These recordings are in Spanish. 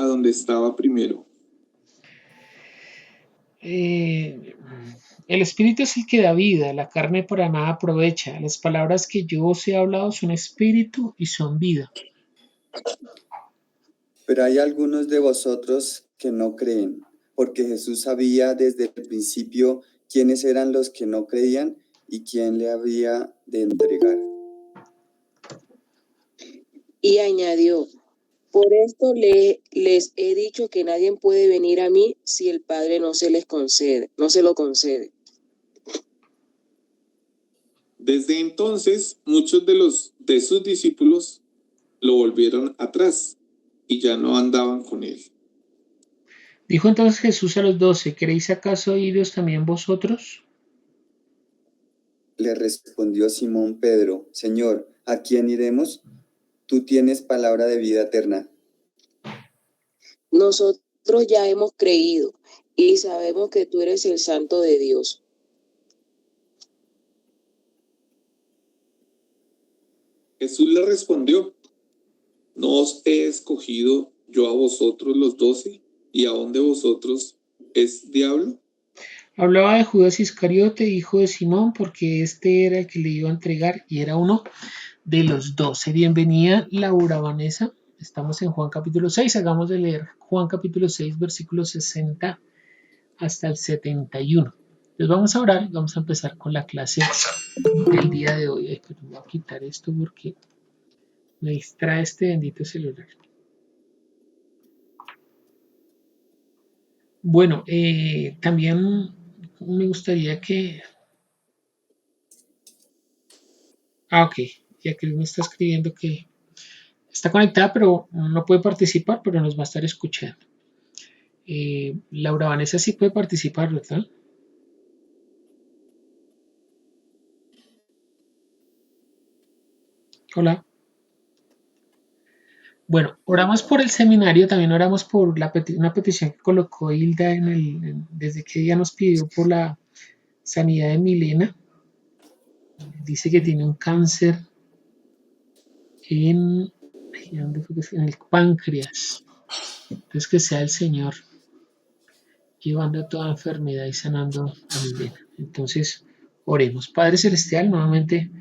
a donde estaba primero. El espíritu es el que da vida, la carne para nada aprovecha. Las palabras que yo os he hablado son espíritu y son vida. Pero hay algunos de vosotros que no creen, porque Jesús sabía desde el principio quiénes eran los que no creían y quién le había de entregar. Y añadió, por esto les he dicho que nadie puede venir a mí si el Padre no se lo concede. Desde entonces, muchos de sus discípulos lo volvieron atrás y ya no andaban con él. Dijo entonces Jesús a los 12, ¿queréis acaso iros también vosotros? Le respondió Simón Pedro, Señor, ¿a quién iremos? Tú tienes palabra de vida eterna. Nosotros ya hemos creído y sabemos que tú eres el Santo de Dios. Jesús le respondió, ¿no os he escogido yo a vosotros los 12? ¿Y aún de vosotros es diablo? Hablaba de Judas Iscariote, hijo de Simón, porque este era el que le iba a entregar y era uno de los 12. Bienvenida, Laura Vanessa. Estamos en Juan capítulo 6. Hagamos de leer Juan capítulo 6, versículos 60 hasta el 71. Entonces vamos a orar y vamos a empezar con la clase del día de hoy. Ay, pero voy a quitar esto porque me distrae este bendito celular. Bueno, también me gustaría que... ok, ya que me está escribiendo que está conectada, pero no puede participar, pero nos va a estar escuchando. Laura Vanessa sí puede participar, ¿verdad? Hola. Bueno, oramos por el seminario, también oramos por una petición que colocó Hilda desde que ella nos pidió por la sanidad de Milena. Dice que tiene un cáncer en el páncreas. Entonces que sea el Señor llevando toda enfermedad y sanando a Milena. Entonces, oremos. Padre Celestial, nuevamente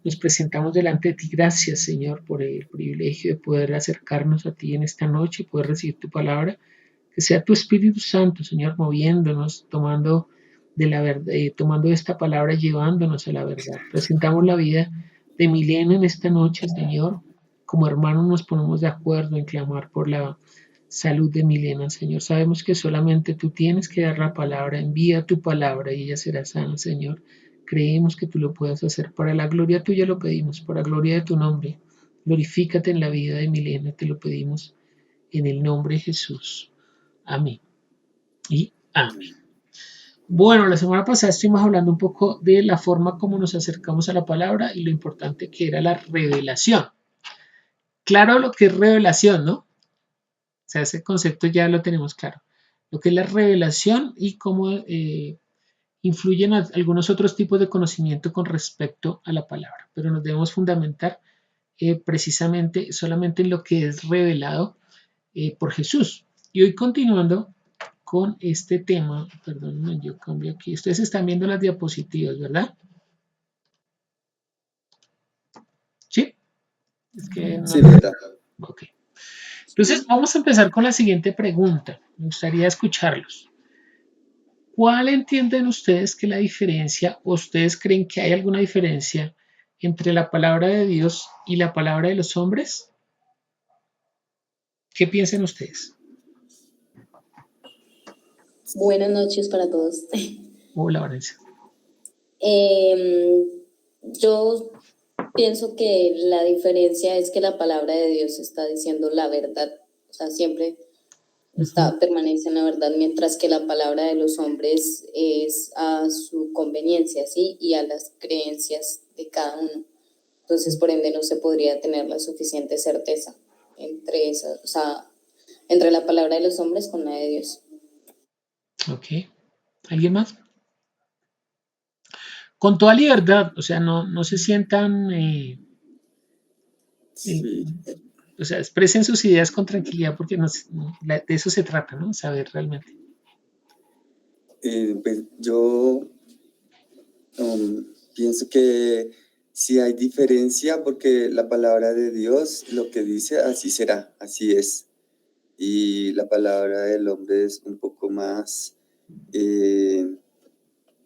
nos presentamos delante de ti. Gracias, Señor, por el privilegio de poder acercarnos a ti en esta noche y poder recibir tu palabra. Que sea tu Espíritu Santo, Señor, moviéndonos, tomando de la verdad, tomando esta palabra, llevándonos a la verdad. Presentamos la vida de Milena en esta noche, Señor. Como hermanos nos ponemos de acuerdo en clamar por la salud de Milena, Señor. Sabemos que solamente tú tienes que dar la palabra, envía tu palabra y ella será sana, Señor. Creemos que tú lo puedes hacer. Para la gloria tuya lo pedimos, para la gloria de tu nombre. Glorifícate en la vida de Milena, te lo pedimos en el nombre de Jesús. Amén. Y amén. Bueno, la semana pasada estuvimos hablando un poco de la forma como nos acercamos a la palabra y lo importante que era la revelación. Claro lo que es revelación, ¿no? O sea, ese concepto ya lo tenemos claro. Lo que es la revelación y cómo influyen algunos otros tipos de conocimiento con respecto a la palabra. Pero nos debemos fundamentar precisamente solamente en lo que es revelado por Jesús. Y hoy continuando con este tema, perdón, yo cambio aquí. Ustedes están viendo las diapositivas, ¿verdad? ¿Sí? Es que no. Sí, verdad. Ok. Entonces vamos a empezar con la siguiente pregunta. Me gustaría escucharlos. ¿Cuál entienden ustedes que la diferencia, o ustedes creen que hay alguna diferencia entre la palabra de Dios y la palabra de los hombres? ¿Qué piensan ustedes? Buenas noches para todos. Hola, Vanessa. Yo pienso que la diferencia es que la palabra de Dios está diciendo la verdad, o sea, siempre permanece en la verdad, mientras que la palabra de los hombres es a su conveniencia, ¿sí? Y a las creencias de cada uno. Entonces, por ende, no se podría tener la suficiente certeza entre esas, o sea, entre la palabra de los hombres con la de Dios. Ok. ¿Alguien más? Con toda libertad, o sea, no se sientan... Sí. O sea, expresen sus ideas con tranquilidad porque de eso se trata, ¿no? Saber realmente. Pues yo pienso que sí hay diferencia porque la palabra de Dios lo que dice así será, así es. Y la palabra del hombre es un poco más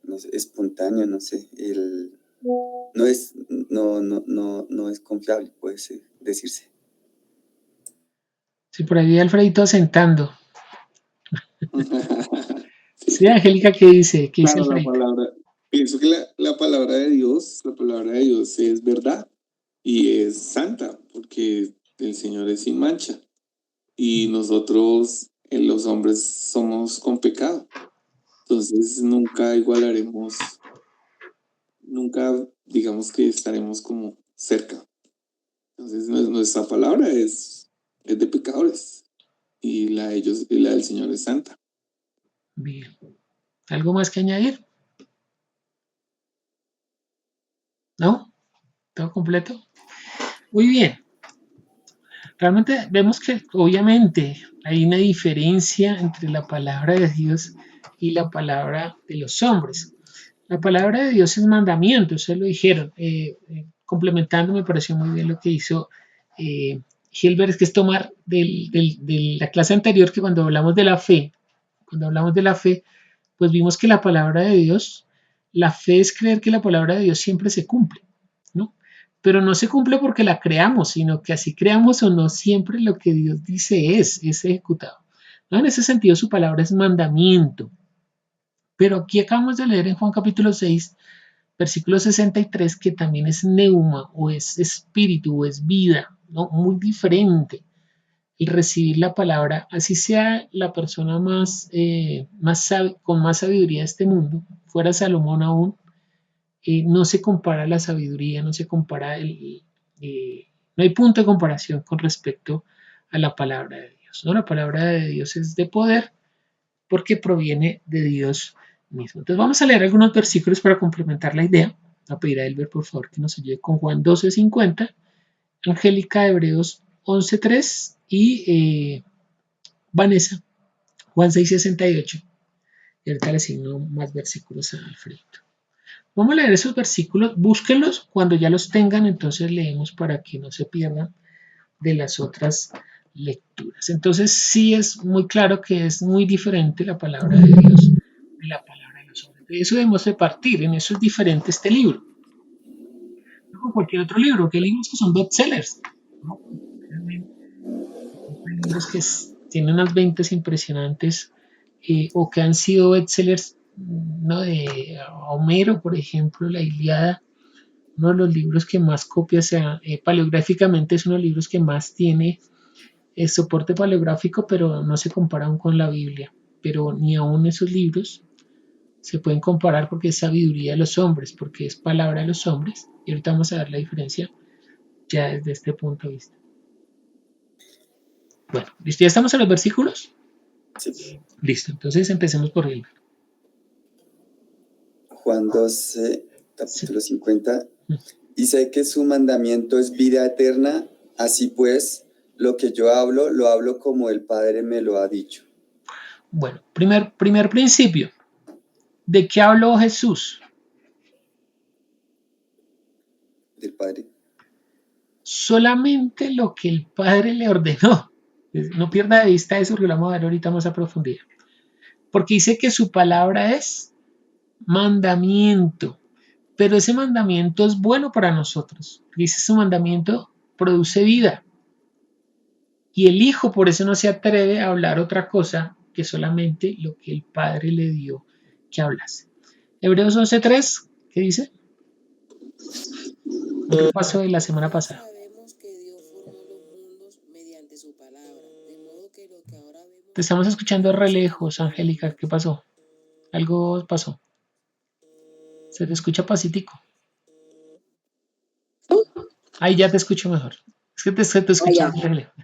no sé, espontánea, no sé, no es confiable, puede decirse. Sí, por ahí Alfredito asentando. Sí, Sí, Angélica, ¿qué dice? ¿Qué dice claro, la Alfredito? palabra, pienso que la palabra de Dios es verdad y es santa, porque el Señor es sin mancha y nosotros, los hombres, somos con pecado. Entonces nunca igualaremos, nunca digamos que estaremos como cerca. Entonces nuestra palabra es de pecadores y la de ellos y la del Señor es santa. Bien. ¿Algo más que añadir? ¿No? ¿Todo completo? Muy bien. Realmente vemos que obviamente hay una diferencia entre la palabra de Dios y la palabra de los hombres. La palabra de Dios es mandamiento, ustedes lo dijeron. Complementando, me pareció muy bien lo que hizo Gilbert, que es tomar de la clase anterior, que cuando hablamos de la fe, pues vimos que la palabra de Dios, la fe es creer que la palabra de Dios siempre se cumple, ¿no? Pero no se cumple porque la creamos, sino que así creamos o no, siempre lo que Dios dice es ejecutado, ¿no? En ese sentido, su palabra es mandamiento. Pero aquí acabamos de leer en Juan capítulo 6, versículo 63, que también es neuma o es espíritu o es vida, ¿no? Muy diferente el recibir la palabra, así sea la persona con más sabiduría de este mundo, fuera Salomón aún, no se compara la sabiduría, no se compara no hay punto de comparación con respecto a la palabra de Dios, ¿no? La palabra de Dios es de poder porque proviene de Dios mismo. Entonces vamos a leer algunos versículos para complementar la idea. Voy a pedir a Elber, por favor, que nos ayude con Juan 12:50, Angélica Hebreos 11:3 y Vanessa Juan 6:68. Y ahorita le signo más versículos a Alfredo. Vamos a leer esos versículos, búsquenlos cuando ya los tengan, entonces leemos para que no se pierdan de las otras lecturas. Entonces sí es muy claro que es muy diferente la palabra de Dios de la palabra de los hombres. De eso debemos de partir, en eso es diferente este libro. No con cualquier otro libro, que hay libros que son bestsellers, ¿no? Hay libros que tienen unas ventas impresionantes o que han sido bestsellers, ¿no? De Homero, por ejemplo, la Ilíada, uno de los libros que más copias paleográficamente es uno de los libros que más tiene soporte paleográfico, pero no se compara aún con la Biblia. Pero ni aún esos libros se pueden comparar porque es sabiduría de los hombres, porque es palabra de los hombres. Y ahorita vamos a ver la diferencia ya desde este punto de vista. Bueno, ¿listo? ¿Ya estamos en los versículos? Sí. Listo, entonces empecemos por Gilbert. Juan 12, capítulo Sí. 50. Y sé que su mandamiento es vida eterna, así pues, lo que yo hablo, lo hablo como el Padre me lo ha dicho. Bueno, primer principio. ¿De qué habló Jesús? Del Padre. Solamente lo que el Padre le ordenó. No pierda de vista eso, porque lo vamos a ver ahorita más a profundidad. Porque dice que su palabra es mandamiento. Pero ese mandamiento es bueno para nosotros. Dice su mandamiento produce vida. Y el Hijo por eso no se atreve a hablar otra cosa que solamente lo que el Padre le dio que hablase. Hebreos 11:3, ¿qué dice? Un repaso de la semana pasada. Sabemos que Dios formó los mundos mediante su palabra, de modo que lo que ahora vemos... Te estamos escuchando re lejos, Angélica. ¿Qué pasó? Algo pasó. Se te escucha pasitico. Ahí ya te escucho mejor. Es que te escuchaba re lejos.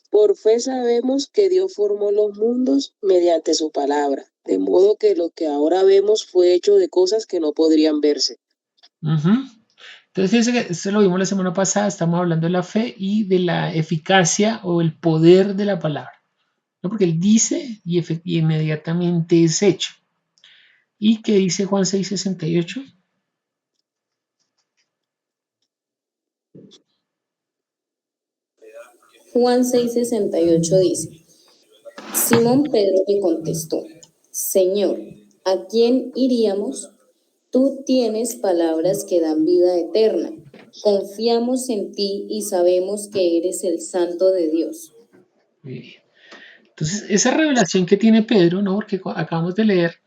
Por fe sabemos que Dios formó los mundos mediante su palabra, de modo que lo que ahora vemos fue hecho de cosas que no podrían verse. Entonces, fíjense que esto lo vimos la semana pasada, estamos hablando de la fe y de la eficacia o el poder de la palabra, ¿no? Porque él dice y inmediatamente es hecho. ¿Y qué dice Juan 6:68? Juan 6:68 dice, Simón Pedro le contestó, Señor, ¿a quién iríamos? Tú tienes palabras que dan vida eterna. Confiamos en ti y sabemos que eres el Santo de Dios. Muy bien. Entonces, esa revelación que tiene Pedro, ¿no? Porque acabamos de leer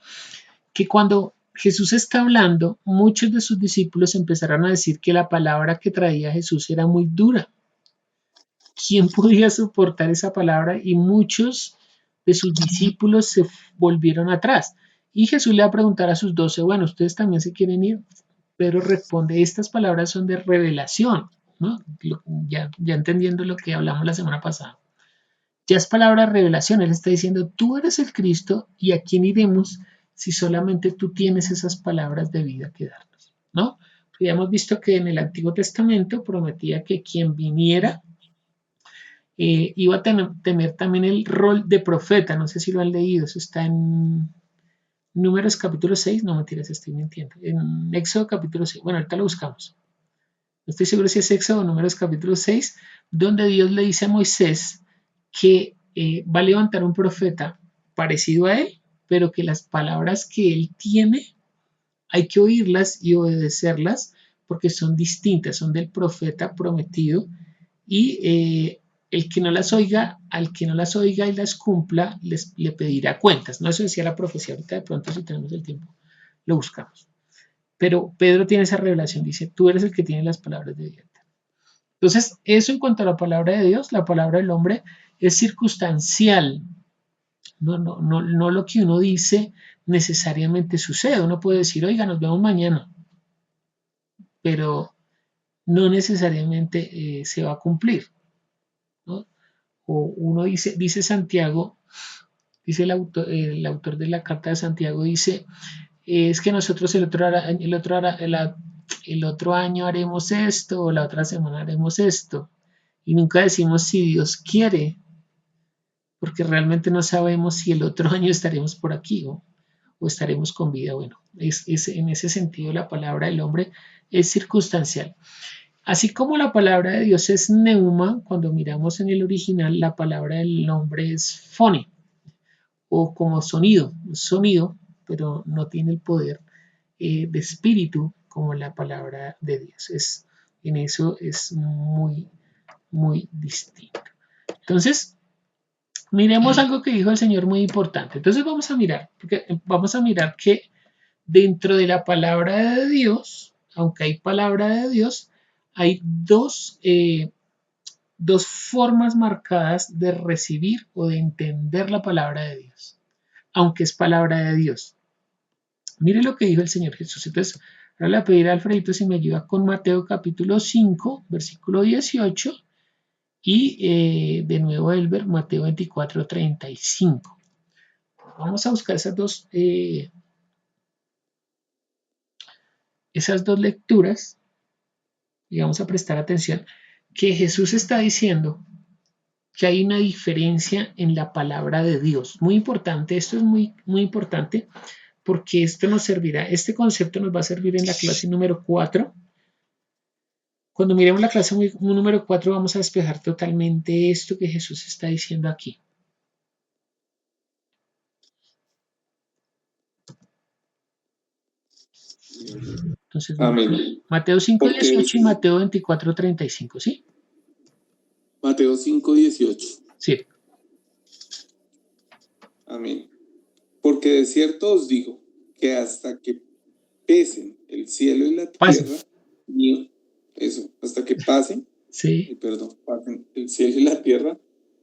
que cuando Jesús está hablando, muchos de sus discípulos empezaron a decir que la palabra que traía Jesús era muy dura. ¿Quién podía soportar esa palabra? Y muchos de sus discípulos se volvieron atrás. Y Jesús le va a preguntar a sus 12, bueno, ¿ustedes también se quieren ir? Pedro responde, estas palabras son de revelación, ¿no? Ya entendiendo lo que hablamos la semana pasada. Ya es palabra de revelación, él está diciendo, tú eres el Cristo y a quién iremos si solamente tú tienes esas palabras de vida que darnos, ¿no? Ya hemos visto que en el Antiguo Testamento prometía que quien viniera iba a tener también el rol de profeta, no sé si lo han leído, eso está en Números capítulo 6, no mentiras, estoy mintiendo, en Éxodo capítulo 6, bueno, ahorita lo buscamos, no estoy seguro si es Éxodo o Números capítulo 6, donde Dios le dice a Moisés que va a levantar un profeta parecido a él, pero que las palabras que él tiene hay que oírlas y obedecerlas porque son distintas, son del profeta prometido y el que no las oiga, al que no las oiga y las cumpla, le pedirá cuentas. No, eso decía la profecía, ahorita de pronto si tenemos el tiempo, lo buscamos. Pero Pedro tiene esa revelación, dice, tú eres el que tiene las palabras de Dios. Entonces, eso en cuanto a la palabra de Dios, la palabra del hombre es circunstancial. No lo que uno dice necesariamente sucede. Uno puede decir, oiga, nos vemos mañana, pero no necesariamente se va a cumplir, ¿no? O uno dice Santiago, dice el autor de la carta de Santiago, dice, es que nosotros el otro año haremos esto, o la otra semana haremos esto, y nunca decimos si Dios quiere, porque realmente no sabemos si el otro año estaremos por aquí o estaremos con vida. Bueno, en ese sentido la palabra del hombre es circunstancial. Así como la palabra de Dios es neuma, cuando miramos en el original, la palabra del hombre es phone, o como sonido, pero no tiene el poder de espíritu como la palabra de Dios. En eso es muy, muy distinto. Entonces, miremos algo que dijo el Señor muy importante. Entonces vamos a mirar que dentro de la palabra de Dios, aunque hay palabra de Dios, hay dos formas marcadas de recibir o de entender la palabra de Dios, aunque es palabra de Dios. Mire lo que dijo el Señor Jesús. Entonces, ahora le voy a pedir a Alfredito si me ayuda con Mateo capítulo 5, versículo 18 y de nuevo Elber, Mateo 24, 35. Vamos a buscar esas dos lecturas y vamos a prestar atención que Jesús está diciendo que hay una diferencia en la palabra de Dios. Muy importante, esto es muy, muy importante porque esto nos servirá, este concepto nos va a servir en la clase número 4. Cuando miremos la clase número 4 vamos a despejar totalmente esto que Jesús está diciendo aquí. Entonces, amén. Mateo 5:18 y Mateo 24:35, ¿sí? Mateo 5:18. Sí. Amén. Porque de cierto os digo que hasta que pesen el cielo y la tierra, hasta que pasen, sí. Pasen el cielo y la tierra,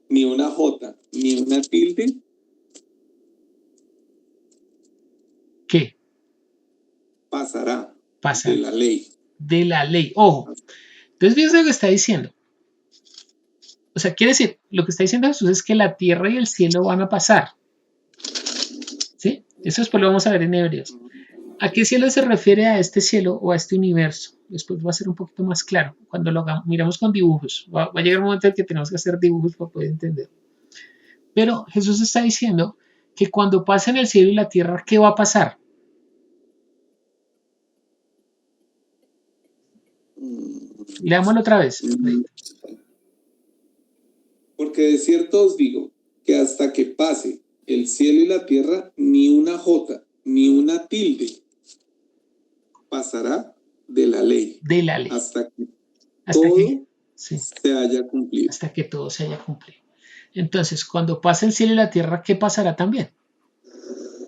ni una jota, ni una tilde. ¿Qué? Pasará. De la ley. De la ley. Ojo. Entonces, fíjense lo que está diciendo. O sea, quiere decir, lo que está diciendo Jesús es que la tierra y el cielo van a pasar. ¿Sí? Eso después lo vamos a ver en Hebreos. ¿A qué cielo se refiere a este cielo o a este universo? Después va a ser un poquito más claro cuando lo miramos con dibujos. Va a llegar un momento en que tenemos que hacer dibujos para poder entender. Pero Jesús está diciendo que cuando pasen el cielo y la tierra, ¿qué va a pasar? Leámoslo otra vez. Porque de cierto os digo que hasta que pase el cielo y la tierra, ni una jota, ni una tilde pasará de la ley. De la ley. Hasta que Hasta todo que, sí, se haya cumplido. hasta que todo se haya cumplido. Entonces, cuando pase el cielo y la tierra, ¿qué pasará también?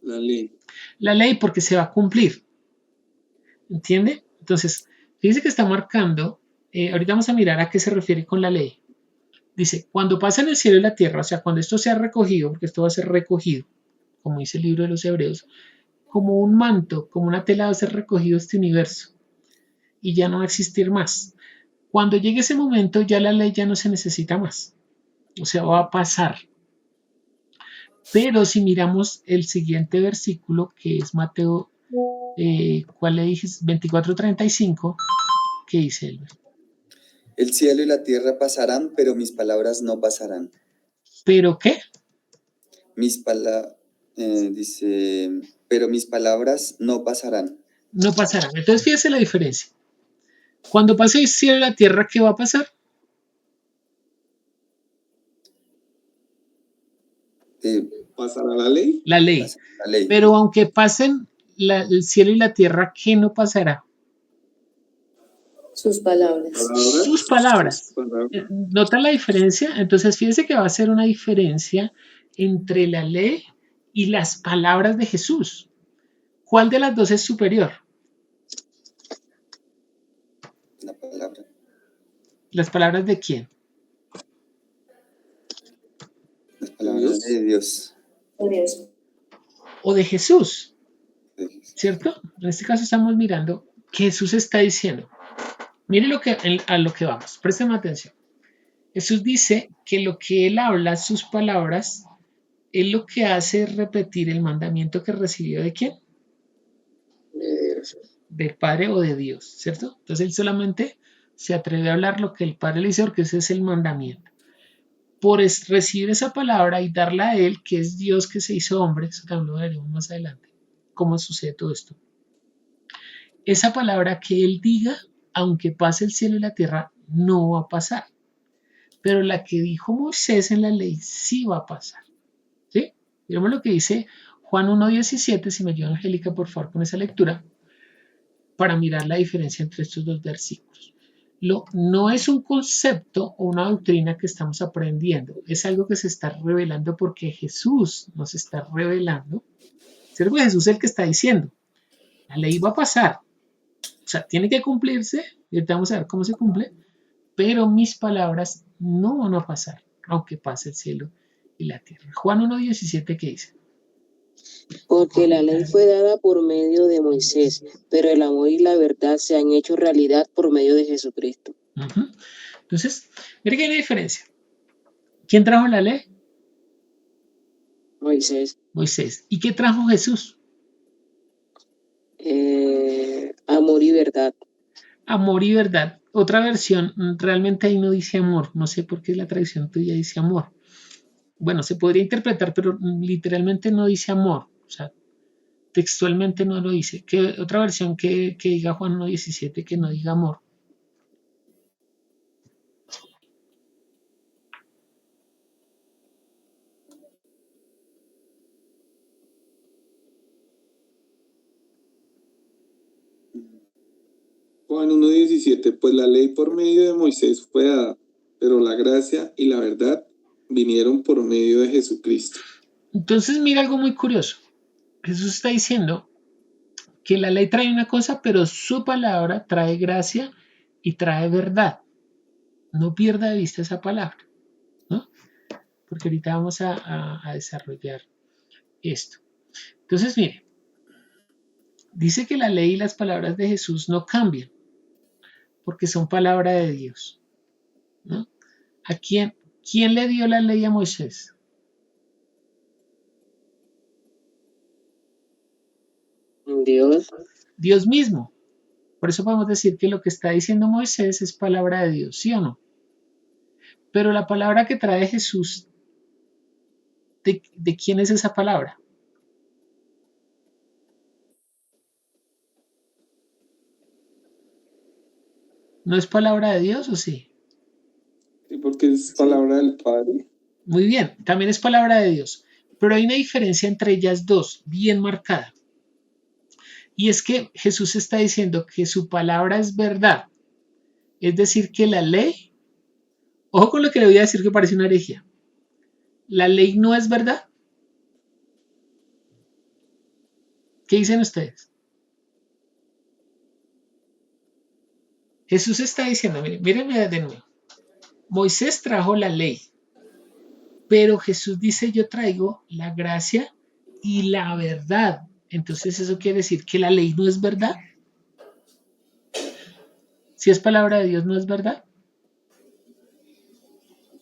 La ley. La ley, porque se va a cumplir. ¿Entiende? Entonces, fíjense que está marcando, ahorita vamos a mirar a qué se refiere con la ley. Dice, cuando pasen el cielo y la tierra, o sea, cuando esto sea recogido, porque esto va a ser recogido, como dice el libro de los Hebreos, como un manto, como una tela va a ser recogido este universo y ya no va a existir más. Cuando llegue ese momento, ya la ley ya no se necesita más. O sea, va a pasar. Pero si miramos el siguiente versículo, que es Mateo, ¿cuál le dije? 24:35, ¿qué dice él? El cielo y la tierra pasarán, pero mis palabras no pasarán. ¿Pero qué? Dice, pero mis palabras no pasarán. No pasarán. Entonces fíjese la diferencia. Cuando pase el cielo y la tierra, ¿qué va a pasar? ¿Pasará la ley? La ley. La ley. Pero aunque pasen el cielo y la tierra, ¿qué no pasará? Sus palabras. Sus palabras. ¿Nota la diferencia? Entonces fíjese que va a ser una diferencia entre la ley y las palabras de Jesús. ¿Cuál de las dos es superior? La palabra. ¿Las palabras de quién? Las palabras de Dios. De Dios. O de Jesús. ¿Cierto? En este caso estamos mirando que Jesús está diciendo. Mire a lo que vamos. Presten atención. Jesús dice que lo que él habla, sus palabras, él lo que hace es repetir el mandamiento que recibió de quién? De Dios. Del Padre o de Dios, ¿cierto? Entonces él solamente se atreve a hablar lo que el Padre le dice porque ese es el mandamiento. Por recibir esa palabra y darla a él, que es Dios que se hizo hombre, eso también lo veremos más adelante, cómo sucede todo esto. Esa palabra que él diga, aunque pase el cielo y la tierra, no va a pasar. Pero la que dijo Moisés en la ley sí va a pasar. ¿Sí? Miremos lo que dice Juan 1:17, si me ayuda Angélica, por favor, con esa lectura, para mirar la diferencia entre estos dos versículos. No es un concepto o una doctrina que estamos aprendiendo, es algo que se está revelando porque Jesús nos está revelando. ¿Cierto? Jesús es el que está diciendo, la ley va a pasar, o sea, tiene que cumplirse, y ahorita vamos a ver cómo se cumple, pero mis palabras no van a pasar, aunque pase el cielo y la tierra. Juan 1:17, ¿qué dice? Porque la ley fue dada por medio de Moisés, pero el amor y la verdad se han hecho realidad por medio de Jesucristo. Entonces, mire que hay una diferencia. ¿Quién trajo la ley? Moisés. Moisés. ¿Y qué trajo Jesús? Amor y verdad. Amor y verdad. Otra versión, realmente ahí no dice amor. No sé por qué la traducción tuya dice amor. Bueno, se podría interpretar, pero literalmente no dice amor. O sea, textualmente no lo dice. ¿Qué otra versión que diga Juan 1:17 que no diga amor? Juan 1:17, pues la ley por medio de Moisés fue dada, pero la gracia y la verdad vinieron por medio de Jesucristo. Entonces mira algo muy curioso. Jesús está diciendo que la ley trae una cosa, pero su palabra trae gracia y trae verdad. No pierda de vista esa palabra, ¿no? Porque ahorita vamos a desarrollar esto. Entonces, mire, dice que la ley y las palabras de Jesús no cambian, porque son palabra de Dios, ¿no? ¿A quién le dio la ley a Moisés? Dios. Dios mismo. Por eso podemos decir que lo que está diciendo Moisés es palabra de Dios, ¿sí o no? Pero la palabra que trae Jesús, ¿de quién es esa palabra? ¿No es palabra de Dios o sí? Sí, porque es palabra del Padre. Muy bien, también es palabra de Dios. Pero hay una diferencia entre ellas dos, bien marcada. Y es que Jesús está diciendo que su palabra es verdad. Es decir, que la ley, ojo con lo que le voy a decir que parece una herejía. La ley no es verdad. ¿Qué dicen ustedes? Jesús está diciendo, mírenme de nuevo. Moisés trajo la ley, pero Jesús dice, yo traigo la gracia y la verdad. Entonces eso quiere decir que la ley no es verdad. Si es palabra de Dios, ¿no es verdad?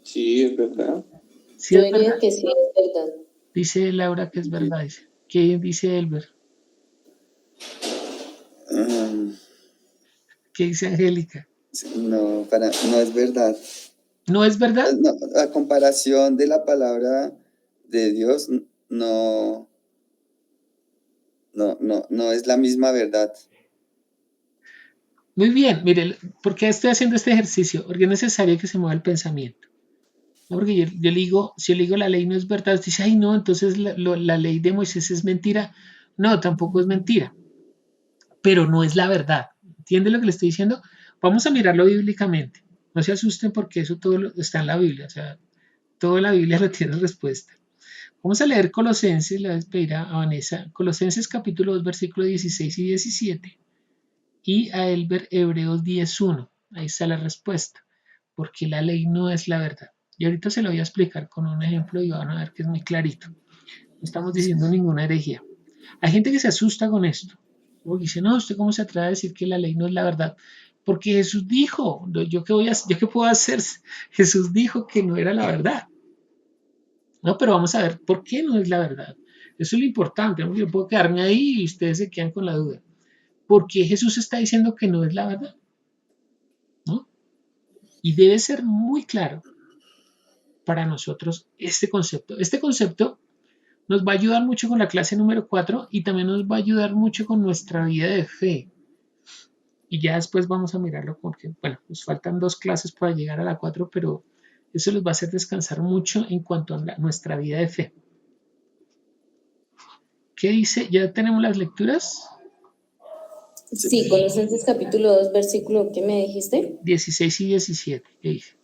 Sí, es verdad. Sí Yo es diría verdad. que sí, es verdad. Dice Laura que es verdad. Dice. ¿Qué dice Elber? ¿Qué dice Angélica? No, no es verdad. ¿No es verdad? No, a comparación de la palabra de Dios, no, no es la misma verdad. Muy bien, mire, ¿por qué estoy haciendo este ejercicio? Porque es necesario que se mueva el pensamiento. ¿No? Porque yo le digo, si yo le digo la ley no es verdad, usted dice, ay no, entonces la ley de Moisés es mentira. No, tampoco es mentira, pero no es la verdad. ¿Entiende lo que le estoy diciendo? Vamos a mirarlo bíblicamente. No se asusten porque eso todo está en la Biblia, o sea, toda la Biblia lo tiene respuesta. Vamos a leer Colosenses, le voy a pedir a Vanessa, Colosenses capítulo 2, versículos 16 y 17, y a Elber Hebreos 10:1. Ahí está la respuesta, porque la ley no es la verdad. Y ahorita se lo voy a explicar con un ejemplo y van a ver que es muy clarito. No estamos diciendo ninguna herejía. Hay gente que se asusta con esto, porque dice, no, ¿usted cómo se atreve a decir que la ley no es la verdad? Porque Jesús dijo, ¿yo qué puedo hacer? Jesús dijo que no era la verdad. No, pero vamos a ver, ¿por qué no es la verdad? Eso es lo importante, ¿no? Yo puedo quedarme ahí y ustedes se quedan con la duda. ¿Por qué Jesús está diciendo que no es la verdad? ¿No? Y debe ser muy claro para nosotros este concepto. Este concepto nos va a ayudar mucho con la clase número 4 y también nos va a ayudar mucho con nuestra vida de fe. Y ya después vamos a mirarlo porque, bueno, nos faltan 2 clases para llegar a la 4, pero eso les va a hacer descansar mucho en cuanto a nuestra vida de fe. ¿Qué dice? ¿Ya tenemos las lecturas? Sí, Colosenses capítulo 2, versículo, ¿qué me dijiste? 16 y 17. ¿Qué dice?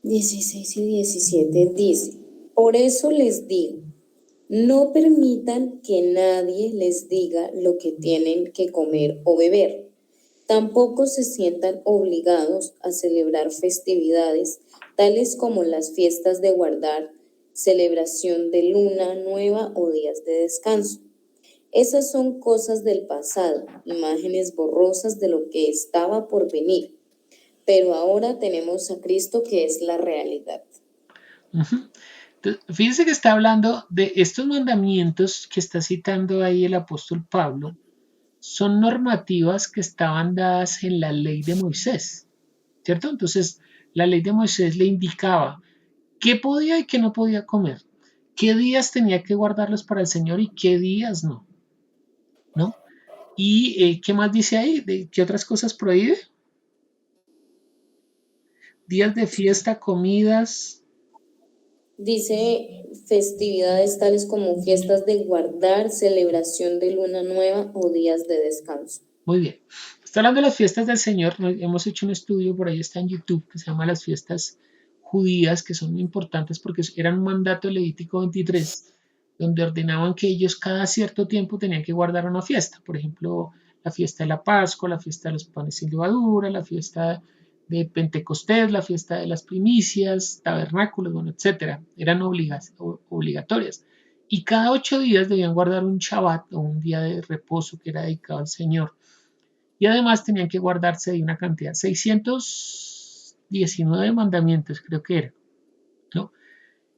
16 y 17 dice, por eso les digo, no permitan que nadie les diga lo que tienen que comer o beber. Tampoco se sientan obligados a celebrar festividades tales como las fiestas de guardar, celebración de luna nueva o días de descanso. Esas son cosas del pasado, imágenes borrosas de lo que estaba por venir. Pero ahora tenemos a Cristo que es la realidad. Entonces, fíjense que está hablando de estos mandamientos que está citando ahí el apóstol Pablo. Son normativas que estaban dadas en la ley de Moisés, ¿cierto? Entonces, la ley de Moisés le indicaba qué podía y qué no podía comer, qué días tenía que guardarlos para el Señor y qué días no, ¿no? ¿Y qué más dice ahí? ¿Qué otras cosas prohíbe? Días de fiesta, comidas. Dice festividades tales como fiestas de guardar, celebración de luna nueva o días de descanso. Muy bien. Está hablando de las fiestas del Señor. Hemos hecho un estudio, por ahí está en YouTube, que se llama las fiestas judías, que son importantes porque eran un mandato levítico 23, donde ordenaban que ellos cada cierto tiempo tenían que guardar una fiesta. Por ejemplo, la fiesta de la Pascua, la fiesta de los panes sin levadura, la fiesta de Pentecostés, la fiesta de las primicias, tabernáculos, bueno, etcétera. Eran obligatorias. Y cada 8 días debían guardar un Shabbat o un día de reposo que era dedicado al Señor. Y además tenían que guardarse de una cantidad, 619 mandamientos creo que era, ¿no?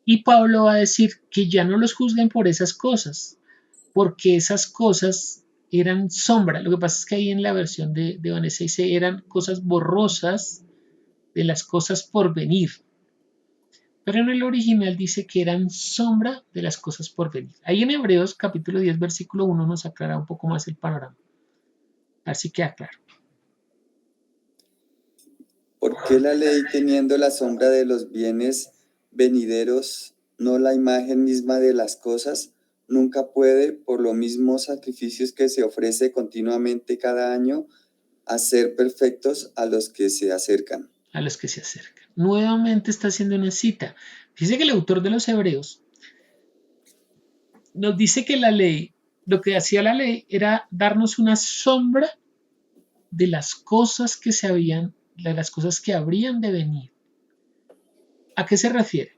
Y Pablo va a decir que ya no los juzguen por esas cosas, porque esas cosas eran sombra. Lo que pasa es que ahí en la versión de Vanessa dice eran cosas borrosas de las cosas por venir. Pero en el original dice que eran sombra de las cosas por venir. Ahí en Hebreos capítulo 10 versículo 1 nos aclara un poco más el panorama. Así queda claro. ¿Por qué la ley, teniendo la sombra de los bienes venideros, no la imagen misma de las cosas, nunca puede, por los mismos sacrificios que se ofrece continuamente cada año, hacer perfectos a los que se acercan? A los que se acercan. Nuevamente está haciendo una cita. Dice que el autor de los Hebreos nos dice que la ley, lo que hacía la ley era darnos una sombra de las cosas que de las cosas que habrían de venir. ¿A qué se refiere?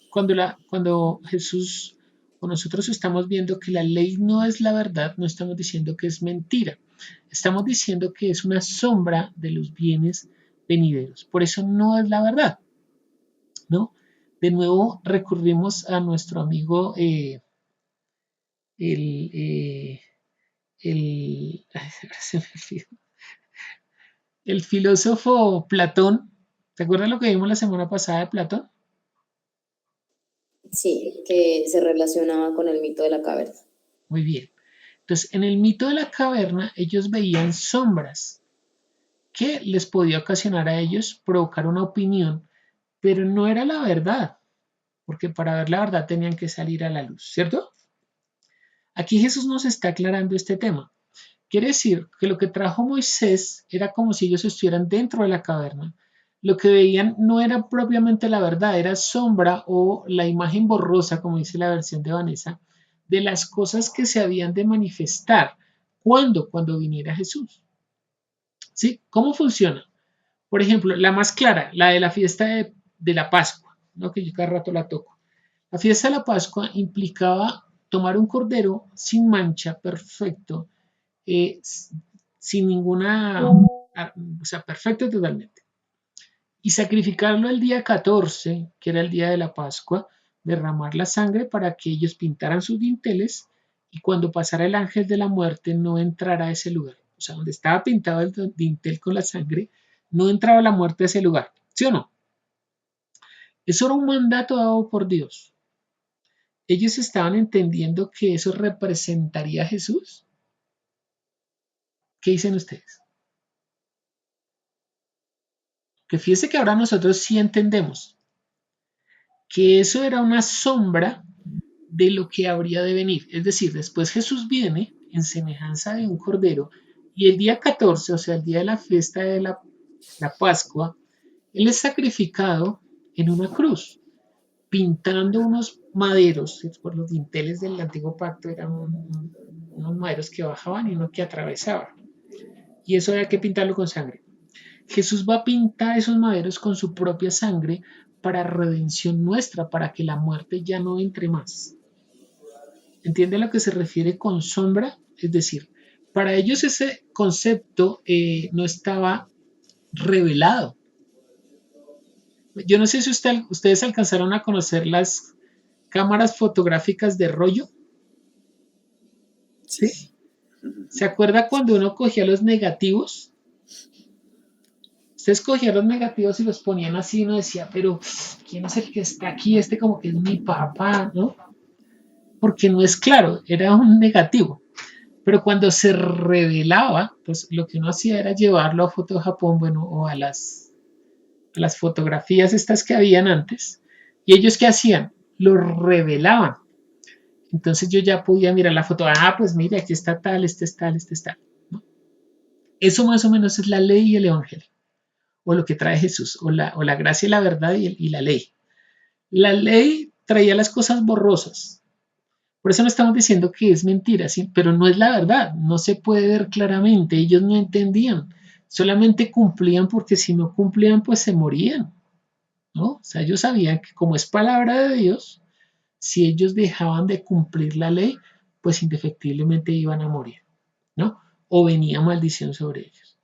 Cuando Jesús o nosotros estamos viendo que la ley no es la verdad, no estamos diciendo que es mentira. Estamos diciendo que es una sombra de los bienes venideros. Por eso no es la verdad, ¿no? De nuevo recurrimos a nuestro amigo el filósofo Platón. ¿Te acuerdas lo que vimos la semana pasada de Platón? Sí, que se relacionaba con el mito de la caverna. Muy bien. Entonces, en el mito de la caverna, ellos veían sombras que les podía ocasionar a ellos provocar una opinión, pero no era la verdad, porque para ver la verdad tenían que salir a la luz, ¿cierto? Aquí Jesús nos está aclarando este tema. Quiere decir que lo que trajo Moisés era como si ellos estuvieran dentro de la caverna. Lo que veían no era propiamente la verdad, era sombra o la imagen borrosa, como dice la versión de Vanessa, de las cosas que se habían de manifestar. ¿Cuándo? Cuando viniera Jesús. ¿Sí? ¿Cómo funciona? Por ejemplo, la más clara, la de la fiesta de la Pascua, ¿no? Que yo cada rato la toco. La fiesta de la Pascua implicaba tomar un cordero sin mancha, perfecto, sin ninguna, o sea, perfecto totalmente. Y sacrificarlo el día 14, que era el día de la Pascua, derramar la sangre para que ellos pintaran sus dinteles y cuando pasara el ángel de la muerte no entrara a ese lugar. O sea, donde estaba pintado el dintel con la sangre, no entraba la muerte a ese lugar. ¿Sí o no? Eso era un mandato dado por Dios. Ellos estaban entendiendo que eso representaría a Jesús. ¿Qué dicen ustedes? Que fíjese que ahora nosotros sí entendemos que eso era una sombra de lo que habría de venir. Es decir, después Jesús viene en semejanza de un cordero y el día 14, o sea, el día de la fiesta de la Pascua, Él es sacrificado en una cruz, pintando unos maderos, por los dinteles del antiguo pacto eran unos maderos que bajaban y uno que atravesaba. Y eso había que pintarlo con sangre. Jesús va a pintar esos maderos con su propia sangre para redención nuestra, para que la muerte ya no entre más. ¿Entiende a lo que se refiere con sombra? Es decir, para ellos ese concepto no estaba revelado. Yo no sé si ustedes alcanzaron a conocer las cámaras fotográficas de rollo. ¿Sí? ¿Se acuerda cuando uno cogía los negativos? Ustedes cogían los negativos y los ponían así y uno decía, pero ¿quién es el que está aquí? Este como que es mi papá, ¿no? Porque no es claro, era un negativo. Pero cuando se revelaba, pues lo que uno hacía era llevarlo a Foto Japón, bueno, o a las fotografías estas que habían antes. ¿Y ellos qué hacían? Lo revelaban. Entonces yo ya podía mirar la foto, pues mire, aquí está tal, este es tal, este es tal. ¿No? Eso más o menos es la ley y el evangelio, o lo que trae Jesús, o la gracia y la verdad y la ley. La ley traía las cosas borrosas. Por eso no estamos diciendo que es mentira, ¿sí? Pero no es la verdad, no se puede ver claramente, ellos no entendían, solamente cumplían porque si no cumplían pues se morían, ¿no? O sea, ellos sabían que como es palabra de Dios, si ellos dejaban de cumplir la ley, pues indefectiblemente iban a morir, ¿no? O venía maldición sobre ellos.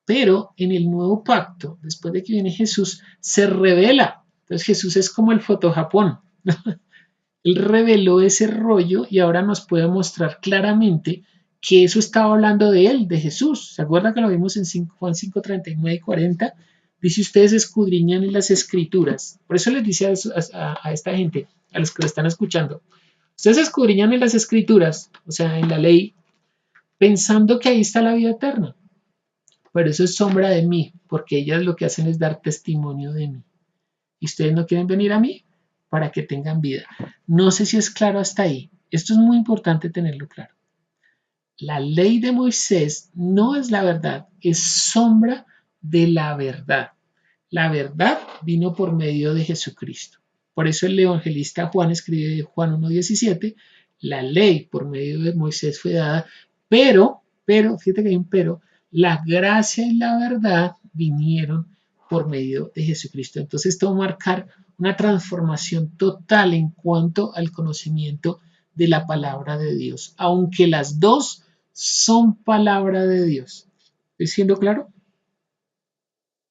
Pero en el nuevo pacto, después de que viene Jesús, se revela. Entonces Jesús es como el fotojapón. Él reveló ese rollo y ahora nos puede mostrar claramente que eso estaba hablando de él, de Jesús. ¿Se acuerdan que lo vimos en Juan 5, 39 y 40? Dice, ustedes escudriñan en las escrituras. Por eso les dice a esta gente, a los que lo están escuchando, ustedes escudriñan en las escrituras, o sea, en la ley, pensando que ahí está la vida eterna. Pero eso es sombra de mí, porque ellas lo que hacen es dar testimonio de mí. Y ustedes no quieren venir a mí para que tengan vida. No sé si es claro hasta ahí. Esto es muy importante tenerlo claro. La ley de Moisés no es la verdad, es sombra de la verdad. La verdad vino por medio de Jesucristo. Por eso el evangelista Juan escribe en Juan 1:17, la ley por medio de Moisés fue dada, pero, fíjate que hay un pero, la gracia y la verdad vinieron por medio de Jesucristo. Entonces esto va a marcar una transformación total en cuanto al conocimiento de la palabra de Dios, aunque las dos son palabra de Dios. ¿Estoy siendo claro?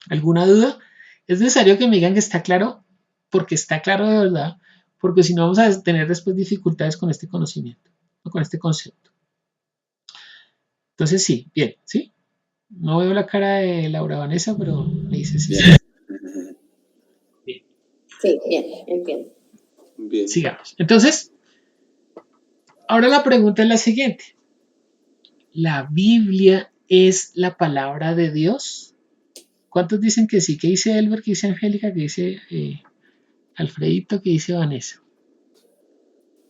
¿Alguna duda? Es necesario que me digan que está claro, porque está claro de verdad, porque si no vamos a tener después dificultades con este conocimiento, o con este concepto. Entonces sí, bien, ¿sí? No veo la cara de Laura Vanessa, pero me dice sí. Bien. Bien. Sí, bien, entiendo. Bien. Sigamos. Entonces, ahora la pregunta es la siguiente. ¿La Biblia es la palabra de Dios? ¿Cuántos dicen que sí? ¿Qué dice Elber? ¿Qué dice Angélica? ¿Qué dice Alfredito? ¿Qué dice Vanessa?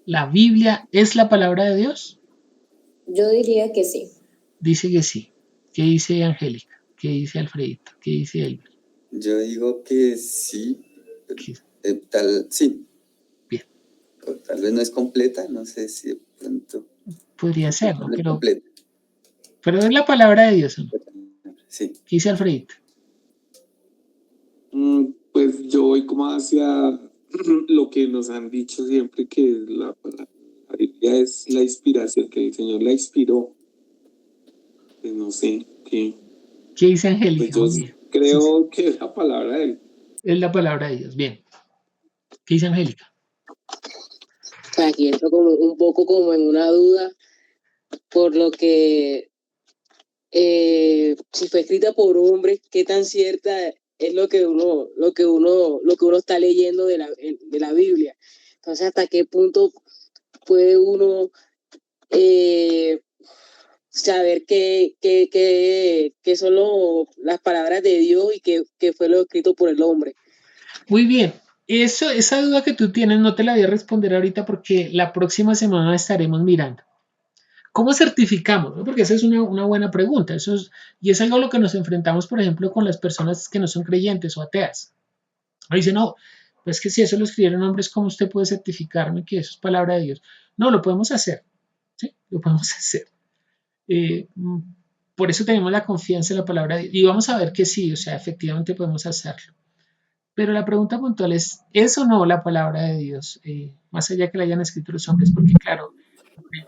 ¿La Biblia es la palabra de Dios? Yo diría que sí. Dice que sí. ¿Qué dice Angélica? ¿Qué dice Alfredito? ¿Qué dice Elber? Yo digo que sí. ¿Qué? Sí. Bien. O tal vez no es completa, no sé si de pronto. Podría ser, ¿no? No es completa. Pero es la palabra de Dios, ¿no? Sí. ¿Qué dice Alfredito? Pues yo voy como hacia lo que nos han dicho siempre, que la Biblia es la inspiración, que el Señor la inspiró. Pues no sé, ¿Qué dice Angélica? pues yo creo que es la palabra de él. Es la palabra de Dios, bien. ¿Qué dice Angélica? Aquí entro como un poco como en una duda, por lo que si fue escrita por hombres, qué tan cierta es lo que uno está leyendo de la Biblia. Entonces, hasta qué punto puede uno saber qué son las palabras de Dios y qué fue lo escrito por el hombre. Muy bien. Esa duda que tú tienes no te la voy a responder ahorita porque la próxima semana estaremos mirando. ¿Cómo certificamos? ¿No? Porque esa es una buena pregunta. Y es algo a lo que nos enfrentamos, por ejemplo, con las personas que no son creyentes o ateas. O dicen, no, pues que si eso lo escribieron hombres, ¿cómo usted puede certificarme que eso es palabra de Dios? No, lo podemos hacer. ¿Sí? Lo podemos hacer. Por eso tenemos la confianza en la palabra de Dios. Y vamos a ver que sí, o sea, efectivamente podemos hacerlo. Pero la pregunta puntual ¿es o no la palabra de Dios? Más allá que la hayan escrito los hombres, porque claro,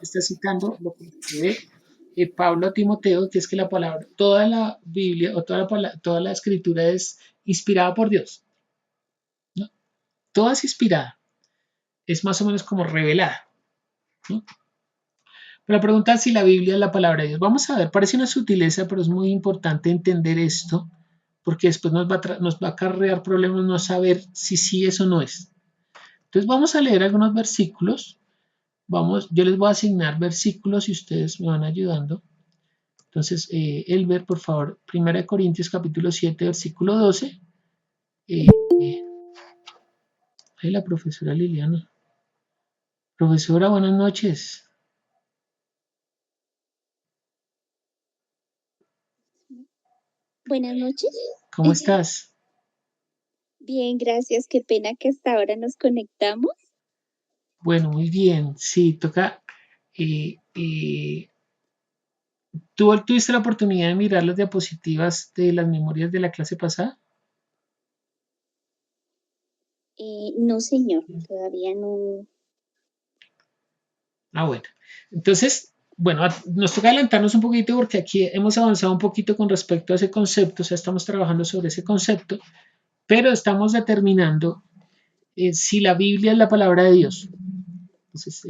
está citando lo que escribe Pablo a Timoteo, que es que la palabra, toda la Biblia o toda la escritura es inspirada por Dios. ¿No? Toda es inspirada. Es más o menos como revelada. ¿No? Pero la pregunta es si la Biblia es la palabra de Dios. Vamos a ver, parece una sutileza, pero es muy importante entender esto, porque después nos va a acarrear problemas no saber si sí es o no es. Entonces vamos a leer algunos versículos. Yo les voy a asignar versículos y ustedes me van ayudando. Entonces, Elber, por favor, 1 Corintios capítulo 7, versículo 12. Ahí la profesora Liliana. Profesora, buenas noches. Buenas noches. ¿Cómo estás? Bien, gracias. Qué pena que hasta ahora nos conectamos. Bueno, muy bien. Sí, toca. ¿Tú tuviste la oportunidad de mirar las diapositivas de las memorias de la clase pasada? No, señor, todavía no. Bueno. Entonces, bueno, nos toca adelantarnos un poquito porque aquí hemos avanzado un poquito con respecto a ese concepto, o sea, estamos trabajando sobre ese concepto, pero estamos determinando si la Biblia es la palabra de Dios. Entonces,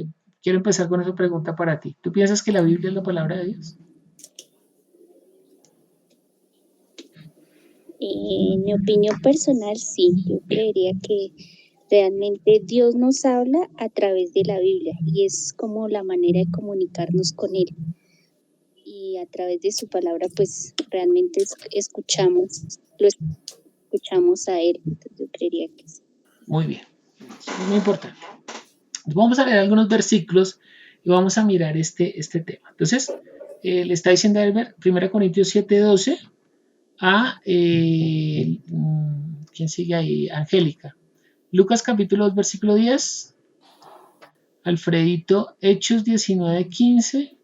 quiero empezar con esa pregunta para ti. ¿Tú piensas que la Biblia es la palabra de Dios? En mi opinión personal, sí. Yo creería que realmente Dios nos habla a través de la Biblia y es como la manera de comunicarnos con Él. Y a través de su palabra, pues realmente lo escuchamos a Él. Entonces, yo creería que sí. Muy bien, es muy importante. Vamos a leer algunos versículos y vamos a mirar este tema. Entonces, le está diciendo Albert, 1 Corintios 7:12 a, ¿quién sigue ahí? Angélica. Lucas capítulo 2, versículo 10. Alfredito, Hechos 19:15.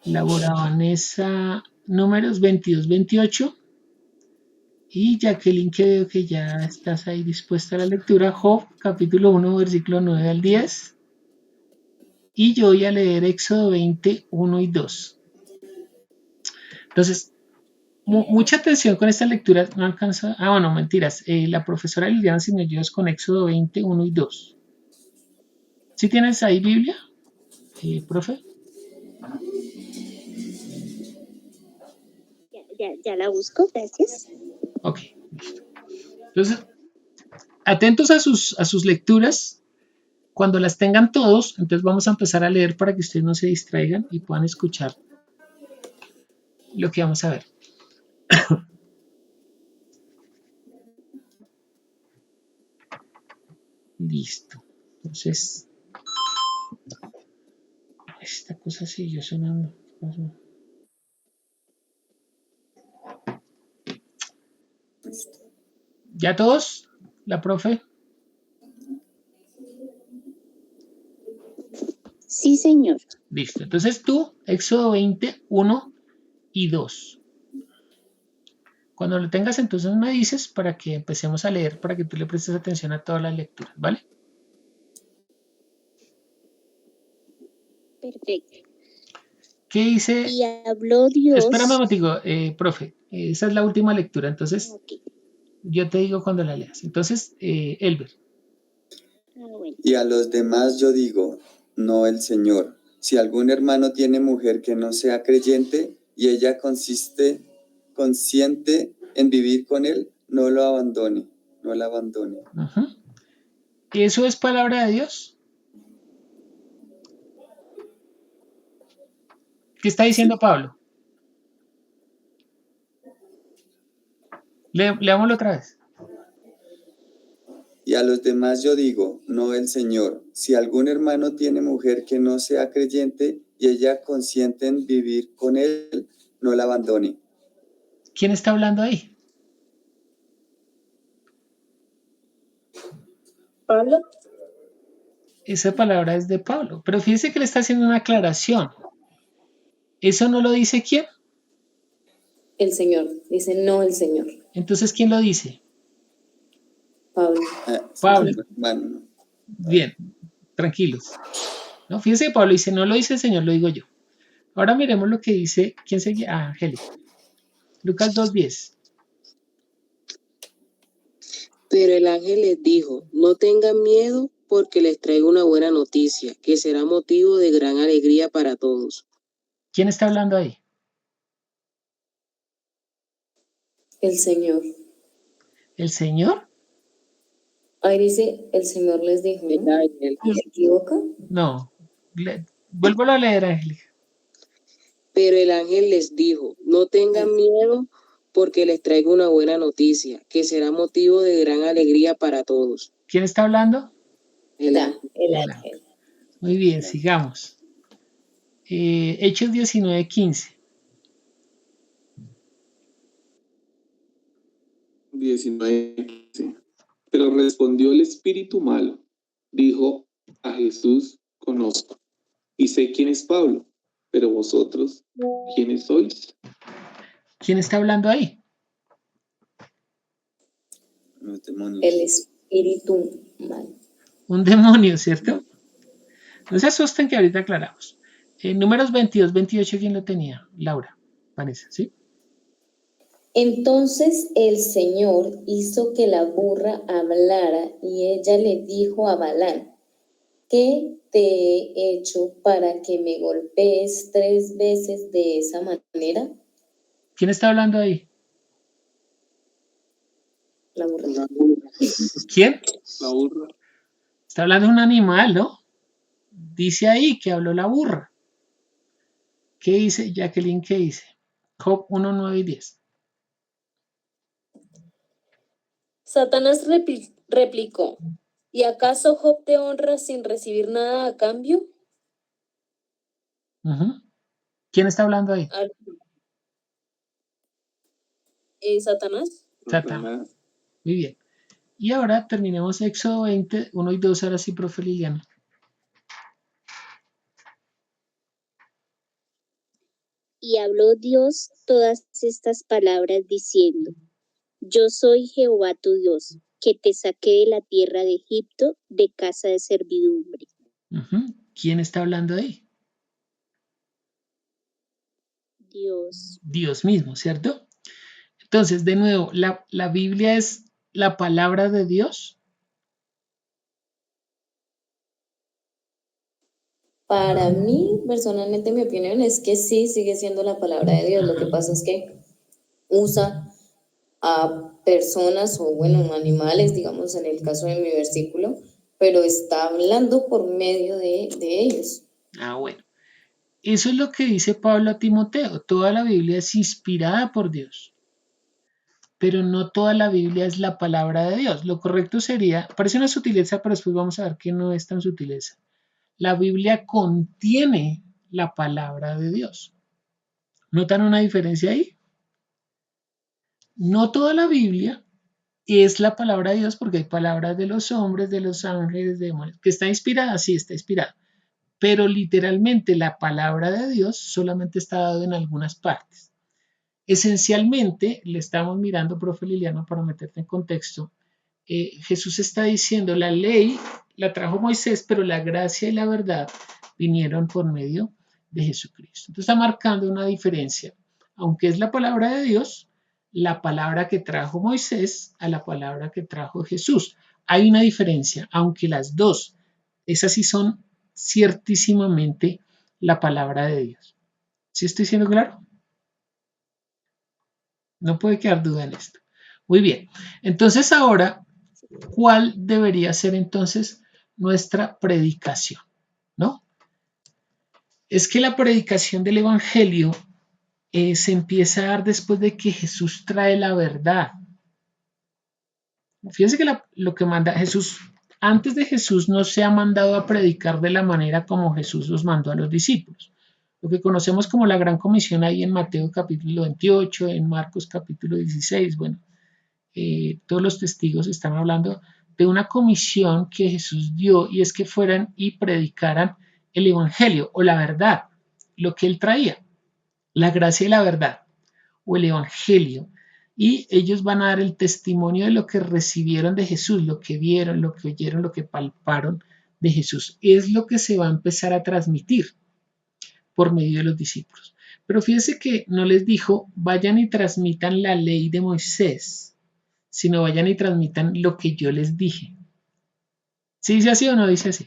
Laura Vanessa, Números 22:28. Y Jacqueline, que veo que ya estás ahí dispuesta a la lectura, Job, capítulo 1, versículo 9 al 10. Y yo voy a leer Éxodo 20, 1 y 2. Entonces, mucha atención con esta lectura. No alcanza. Ah, bueno, mentiras. La profesora Liliana, si me ayudas con Éxodo 20, 1 y 2. ¿Sí tienes ahí Biblia, profe? Ya la busco, gracias. Ok, listo. Entonces, atentos a sus lecturas. Cuando las tengan todos, entonces vamos a empezar a leer para que ustedes no se distraigan y puedan escuchar lo que vamos a ver. Listo. Entonces, esta cosa siguió sonando. ¿Ya todos? ¿La profe? Sí, señor. Listo. Entonces tú, Éxodo 20, 1 y 2. Cuando lo tengas, entonces me dices para que empecemos a leer, para que tú le prestes atención a todas las lecturas, ¿vale? Perfecto. ¿Qué dice? Y habló Dios. Espérame un momentico, profe. Esa es la última lectura, entonces Okay. yo te digo cuando la leas. Entonces, Elber. Bueno. Y a los demás yo digo, no el Señor. Si algún hermano tiene mujer que no sea creyente y ella consciente en vivir con él, no lo abandone, no la abandone. ¿Eso es palabra de Dios? ¿Qué está diciendo Pablo? Leámoslo otra vez. Y a los demás yo digo, no el Señor. Si algún hermano tiene mujer que no sea creyente y ella consiente en vivir con él, no la abandone. ¿Quién está hablando ahí? Pablo. Esa palabra es de Pablo, pero fíjese que le está haciendo una aclaración. ¿Eso no lo dice quién? El Señor. Dice, no el Señor. Entonces, ¿quién lo dice? Pablo. Pablo. Bueno. Bien, tranquilos. ¿No? Fíjese que Pablo dice, no lo dice el Señor, lo digo yo. Ahora miremos lo que dice, ¿quién seguía? Ah, Angélica. Lucas 2:10. Pero el ángel les dijo, no tengan miedo porque les traigo una buena noticia, que será motivo de gran alegría para todos. ¿Quién está hablando ahí? El Señor. ¿El Señor? Ahí dice, el Señor les dijo, ¿no? ¿Se equivoca? No. Vuelvo a leer, Angélica. Pero el ángel les dijo, no tengan miedo porque les traigo una buena noticia, que será motivo de gran alegría para todos. ¿Quién está hablando? El ángel. Muy bien, sigamos. Hechos 19:15. 19:15. Pero respondió el espíritu malo, dijo a Jesús, conozco y sé quién es Pablo, pero vosotros, ¿quiénes sois? ¿Quién está hablando ahí? Los demonios. El espíritu malo. Un demonio, ¿cierto? No se asusten que ahorita aclaramos. Números 22, 28, ¿quién lo tenía? Laura, Vanessa, ¿sí? Entonces el Señor hizo que la burra hablara y ella le dijo a Balaam, ¿qué te he hecho para que me golpees 3 veces de esa manera? ¿Quién está hablando ahí? La burra. ¿Quién? La burra. Está hablando de un animal, ¿no? Dice ahí que habló la burra. ¿Qué dice Jacqueline? ¿Qué dice? Job 1, 9 y 10. Satanás replicó, ¿y acaso Job te honra sin recibir nada a cambio? ¿Quién está hablando ahí? Satanás. Satanás. Muy bien. Y ahora terminemos Éxodo 20, 1 y 2, ahora sí, profe Liliana. Y habló Dios todas estas palabras diciendo: Yo soy Jehová tu Dios, que te saqué de la tierra de Egipto, de casa de servidumbre. ¿Quién está hablando ahí? Dios. Dios mismo, ¿cierto? Entonces, de nuevo, ¿la Biblia es la palabra de Dios? Para mí, personalmente, mi opinión es que sí sigue siendo la palabra de Dios. Lo que pasa es que usa a personas o, bueno, animales, digamos, en el caso de mi versículo, pero está hablando por medio de ellos. Bueno. Eso es lo que dice Pablo a Timoteo. Toda la Biblia es inspirada por Dios, pero no toda la Biblia es la palabra de Dios. Lo correcto sería, parece una sutileza, pero después vamos a ver que no es tan sutileza. La Biblia contiene la palabra de Dios. ¿Notan una diferencia ahí? No toda la Biblia es la palabra de Dios, porque hay palabras de los hombres, de los ángeles, de demonios. ¿Que está inspirada? Sí, está inspirada. Pero literalmente la palabra de Dios solamente está dada en algunas partes. Esencialmente, le estamos mirando, profe Liliano, para meterte en contexto, Jesús está diciendo, la ley la trajo Moisés, pero la gracia y la verdad vinieron por medio de Jesucristo. Entonces está marcando una diferencia. Aunque es la palabra de Dios, la palabra que trajo Moisés a la palabra que trajo Jesús. Hay una diferencia, aunque las dos, esas sí son ciertísimamente la palabra de Dios. ¿Sí estoy siendo claro? No puede quedar duda en esto. Muy bien. Entonces ahora, ¿cuál debería ser entonces nuestra predicación? ¿No? Es que la predicación del Evangelio se empieza a dar después de que Jesús trae la verdad. Fíjense que lo que manda Jesús, antes de Jesús no se ha mandado a predicar de la manera como Jesús los mandó a los discípulos. Lo que conocemos como la Gran Comisión ahí en Mateo capítulo 28, en Marcos capítulo 16, bueno, todos los testigos están hablando de una comisión que Jesús dio, y es que fueran y predicaran el Evangelio o la verdad, lo que él traía, la gracia y la verdad o el Evangelio. Y ellos van a dar el testimonio de lo que recibieron de Jesús, lo que vieron, lo que oyeron, lo que palparon de Jesús. Es lo que se va a empezar a transmitir por medio de los discípulos. Pero fíjense que no les dijo, vayan y transmitan la ley de Moisés, sino vayan y transmitan lo que yo les dije. ¿Sí dice así o no dice así?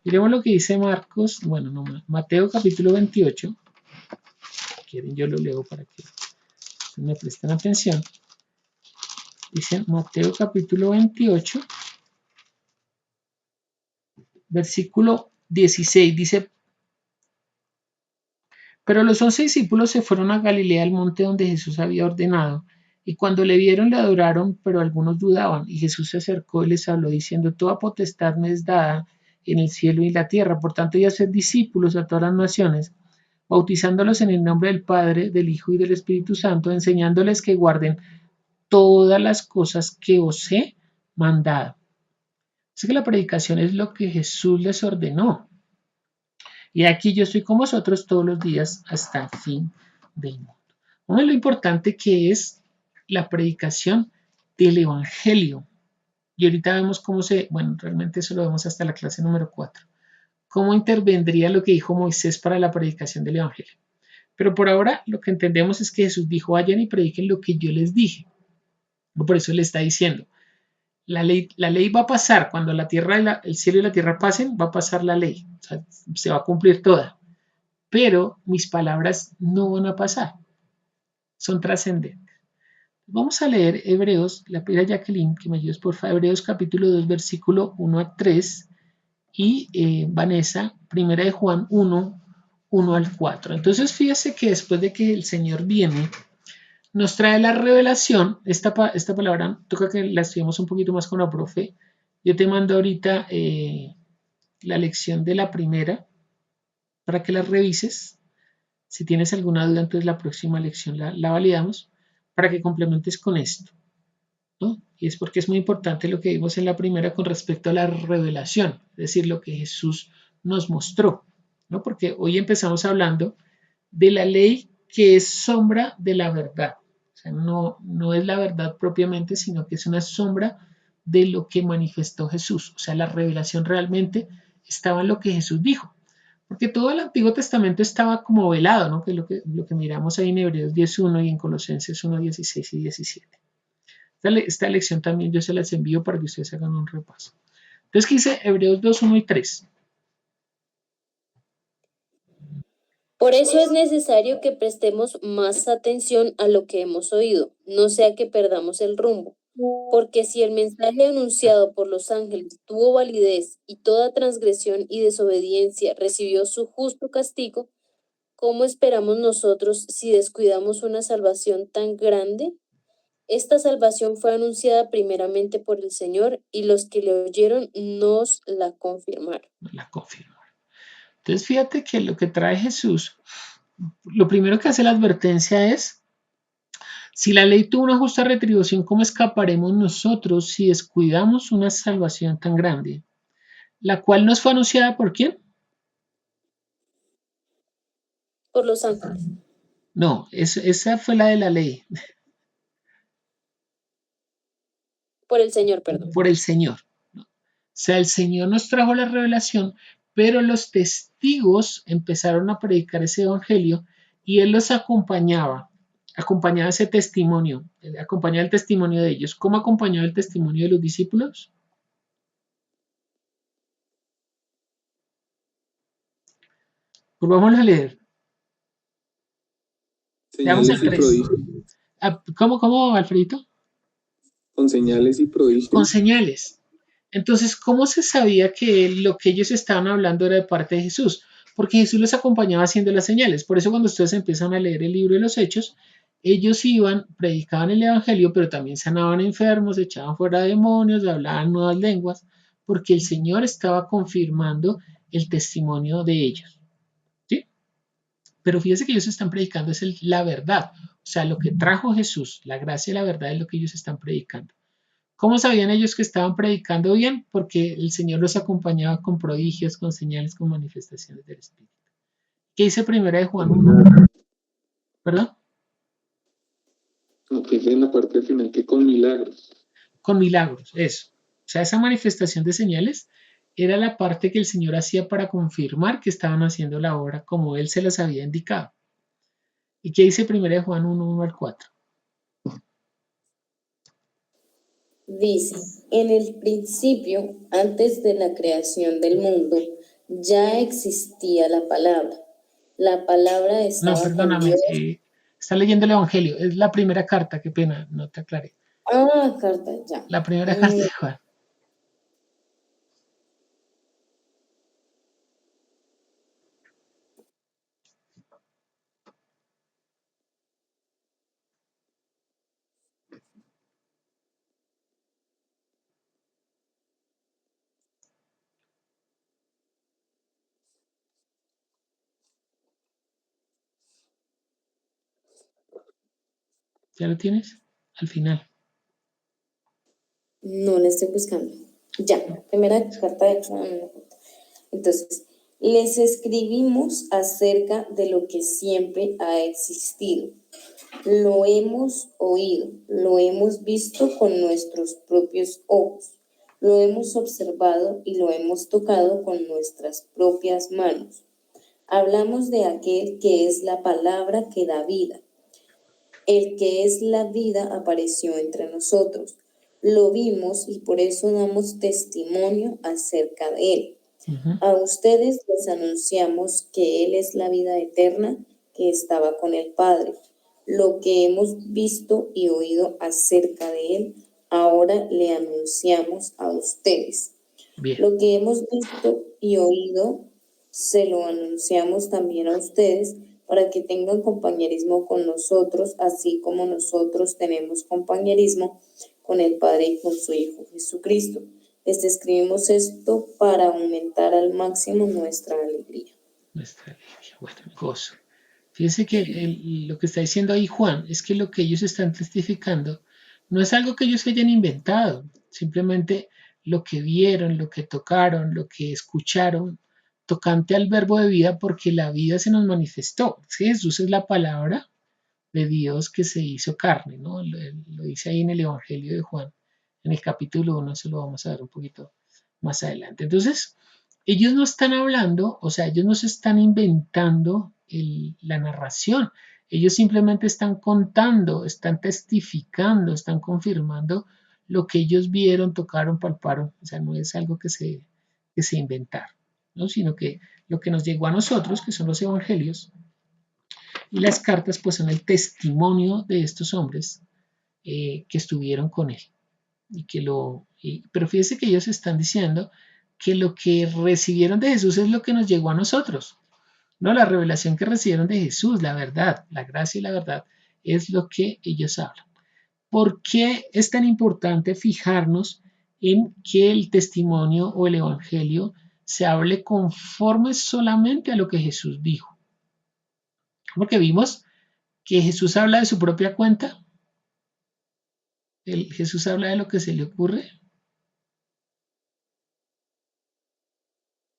Miremos lo que dice Marcos, bueno, no, Mateo capítulo 28. Si quieren yo lo leo para que me presten atención. Dice Mateo capítulo 28, versículo 16, dice, pero los 11 discípulos se fueron a Galilea, al monte donde Jesús había ordenado, y cuando le vieron le adoraron, pero algunos dudaban, y Jesús se acercó y les habló diciendo, toda potestad me es dada en el cielo y la tierra, por tanto, ya ser discípulos a todas las naciones, bautizándolos en el nombre del Padre, del Hijo y del Espíritu Santo, enseñándoles que guarden todas las cosas que os he mandado. Así que la predicación es lo que Jesús les ordenó. Y aquí yo estoy con vosotros todos los días hasta el fin del mundo. Bueno, lo importante que es la predicación del Evangelio. Y ahorita vemos cómo realmente eso lo vemos hasta la clase número 4. Cómo intervendría lo que dijo Moisés para la predicación del Evangelio. Pero por ahora lo que entendemos es que Jesús dijo, vayan y prediquen lo que yo les dije. Por eso le está diciendo, La ley va a pasar, cuando la tierra el cielo y la tierra pasen, va a pasar la ley, o sea, se va a cumplir toda, pero mis palabras no van a pasar, son trascendentes. Vamos a leer Hebreos, la pida Jacqueline, que me ayudes por favor, Hebreos capítulo 2, versículo 1 a 3, y Vanessa, primera de Juan 1, 1 al 4. Entonces fíjese que después de que el Señor viene, nos trae la revelación. Esta palabra toca que la estudiemos un poquito más con la profe. Yo te mando ahorita la lección de la primera para que la revises. Si tienes alguna duda, entonces la próxima lección la validamos para que complementes con esto, ¿no? Y es porque es muy importante lo que vimos en la primera con respecto a la revelación, es decir, lo que Jesús nos mostró, ¿no? Porque hoy empezamos hablando de la ley que es sombra de la verdad. O sea, no es la verdad propiamente, sino que es una sombra de lo que manifestó Jesús. O sea, la revelación realmente estaba en lo que Jesús dijo. Porque todo el Antiguo Testamento estaba como velado, ¿no? Que es lo que miramos ahí en Hebreos 10.1 y en Colosenses 1.16 y 17. Esta lección también yo se las envío para que ustedes hagan un repaso. Entonces, ¿qué dice Hebreos 2.1 y 3? Por eso es necesario que prestemos más atención a lo que hemos oído, no sea que perdamos el rumbo. Porque si el mensaje anunciado por los ángeles tuvo validez y toda transgresión y desobediencia recibió su justo castigo, ¿cómo esperamos nosotros si descuidamos una salvación tan grande? Esta salvación fue anunciada primeramente por el Señor y los que le oyeron nos la confirmaron. La confirma. Entonces, fíjate que lo que trae Jesús, lo primero que hace la advertencia es, si la ley tuvo una justa retribución, ¿cómo escaparemos nosotros si descuidamos una salvación tan grande? La cual nos fue anunciada ¿por quién? Por los ángeles. No, esa fue la de la ley. Por el Señor, perdón. Por el Señor. O sea, el Señor nos trajo la revelación, pero los testigos empezaron a predicar ese evangelio y Él los acompañaba ese testimonio, acompañaba el testimonio de ellos. ¿Cómo acompañaba el testimonio de los discípulos? Pues vamos a leer. Veamos el Señales y 3. prodigios. ¿Cómo, Alfredito? Con señales y prodigios. Con señales. Entonces, ¿cómo se sabía que lo que ellos estaban hablando era de parte de Jesús? Porque Jesús les acompañaba haciendo las señales. Por eso cuando ustedes empiezan a leer el libro de los Hechos, ellos iban, predicaban el Evangelio, pero también sanaban enfermos, echaban fuera demonios, hablaban nuevas lenguas, porque el Señor estaba confirmando el testimonio de ellos. ¿Sí? Pero fíjense que ellos están predicando es la verdad. O sea, lo que trajo Jesús, la gracia y la verdad es lo que ellos están predicando. ¿Cómo sabían ellos que estaban predicando bien? Porque el Señor los acompañaba con prodigios, con señales, con manifestaciones del Espíritu. ¿Qué dice primera de Juan 1? ¿Perdón? Lo que es en la parte final, que con milagros. Con milagros, eso. O sea, esa manifestación de señales era la parte que el Señor hacía para confirmar que estaban haciendo la obra como Él se las había indicado. ¿Y qué dice primera de Juan 1, 1 al 4? Dice, en el principio, antes de la creación del mundo, ya existía la palabra. La palabra No, estaba con perdóname. Dios. Está leyendo el Evangelio. Es la primera carta, qué pena, no te aclaré. Carta, ya. La primera carta de Juan. ¿Ya lo tienes? Al final. No la estoy buscando. Ya, primera carta de Juan. Entonces, les escribimos acerca de lo que siempre ha existido. Lo hemos oído, lo hemos visto con nuestros propios ojos, lo hemos observado y lo hemos tocado con nuestras propias manos. Hablamos de aquel que es la palabra que da vida. El que es la vida apareció entre nosotros. Lo vimos y por eso damos testimonio acerca de él. Ujú. A ustedes les anunciamos que Él es la vida eterna que estaba con el Padre. Lo que hemos visto y oído acerca de Él, ahora le anunciamos a ustedes. Bien. Lo que hemos visto y oído, se lo anunciamos también a ustedes para que tengan compañerismo con nosotros, así como nosotros tenemos compañerismo con el Padre y con su Hijo Jesucristo. Les escribimos esto para aumentar al máximo nuestra alegría. Nuestra alegría, bueno, el gozo. Fíjense que lo que está diciendo ahí Juan es que lo que ellos están testificando no es algo que ellos hayan inventado, simplemente lo que vieron, lo que tocaron, lo que escucharon, tocante al verbo de vida, porque la vida se nos manifestó. Sí, Jesús es la palabra de Dios que se hizo carne, ¿no? Lo dice ahí en el Evangelio de Juan, en el capítulo 1, se lo vamos a ver un poquito más adelante. Entonces, ellos no están hablando, o sea, ellos no se están inventando la narración, ellos simplemente están contando, están testificando, están confirmando lo que ellos vieron, tocaron, palparon, o sea, no es algo que se inventaron, ¿no? Sino que lo que nos llegó a nosotros, que son los evangelios, y las cartas pues son el testimonio de estos hombres que estuvieron con él. Pero fíjense que ellos están diciendo que lo que recibieron de Jesús es lo que nos llegó a nosotros. No, la revelación que recibieron de Jesús, la verdad, la gracia y la verdad, es lo que ellos hablan. ¿Por qué es tan importante fijarnos en que el testimonio o el evangelio se hable conforme solamente a lo que Jesús dijo? Porque vimos que Jesús habla de su propia cuenta. Jesús habla de lo que se le ocurre.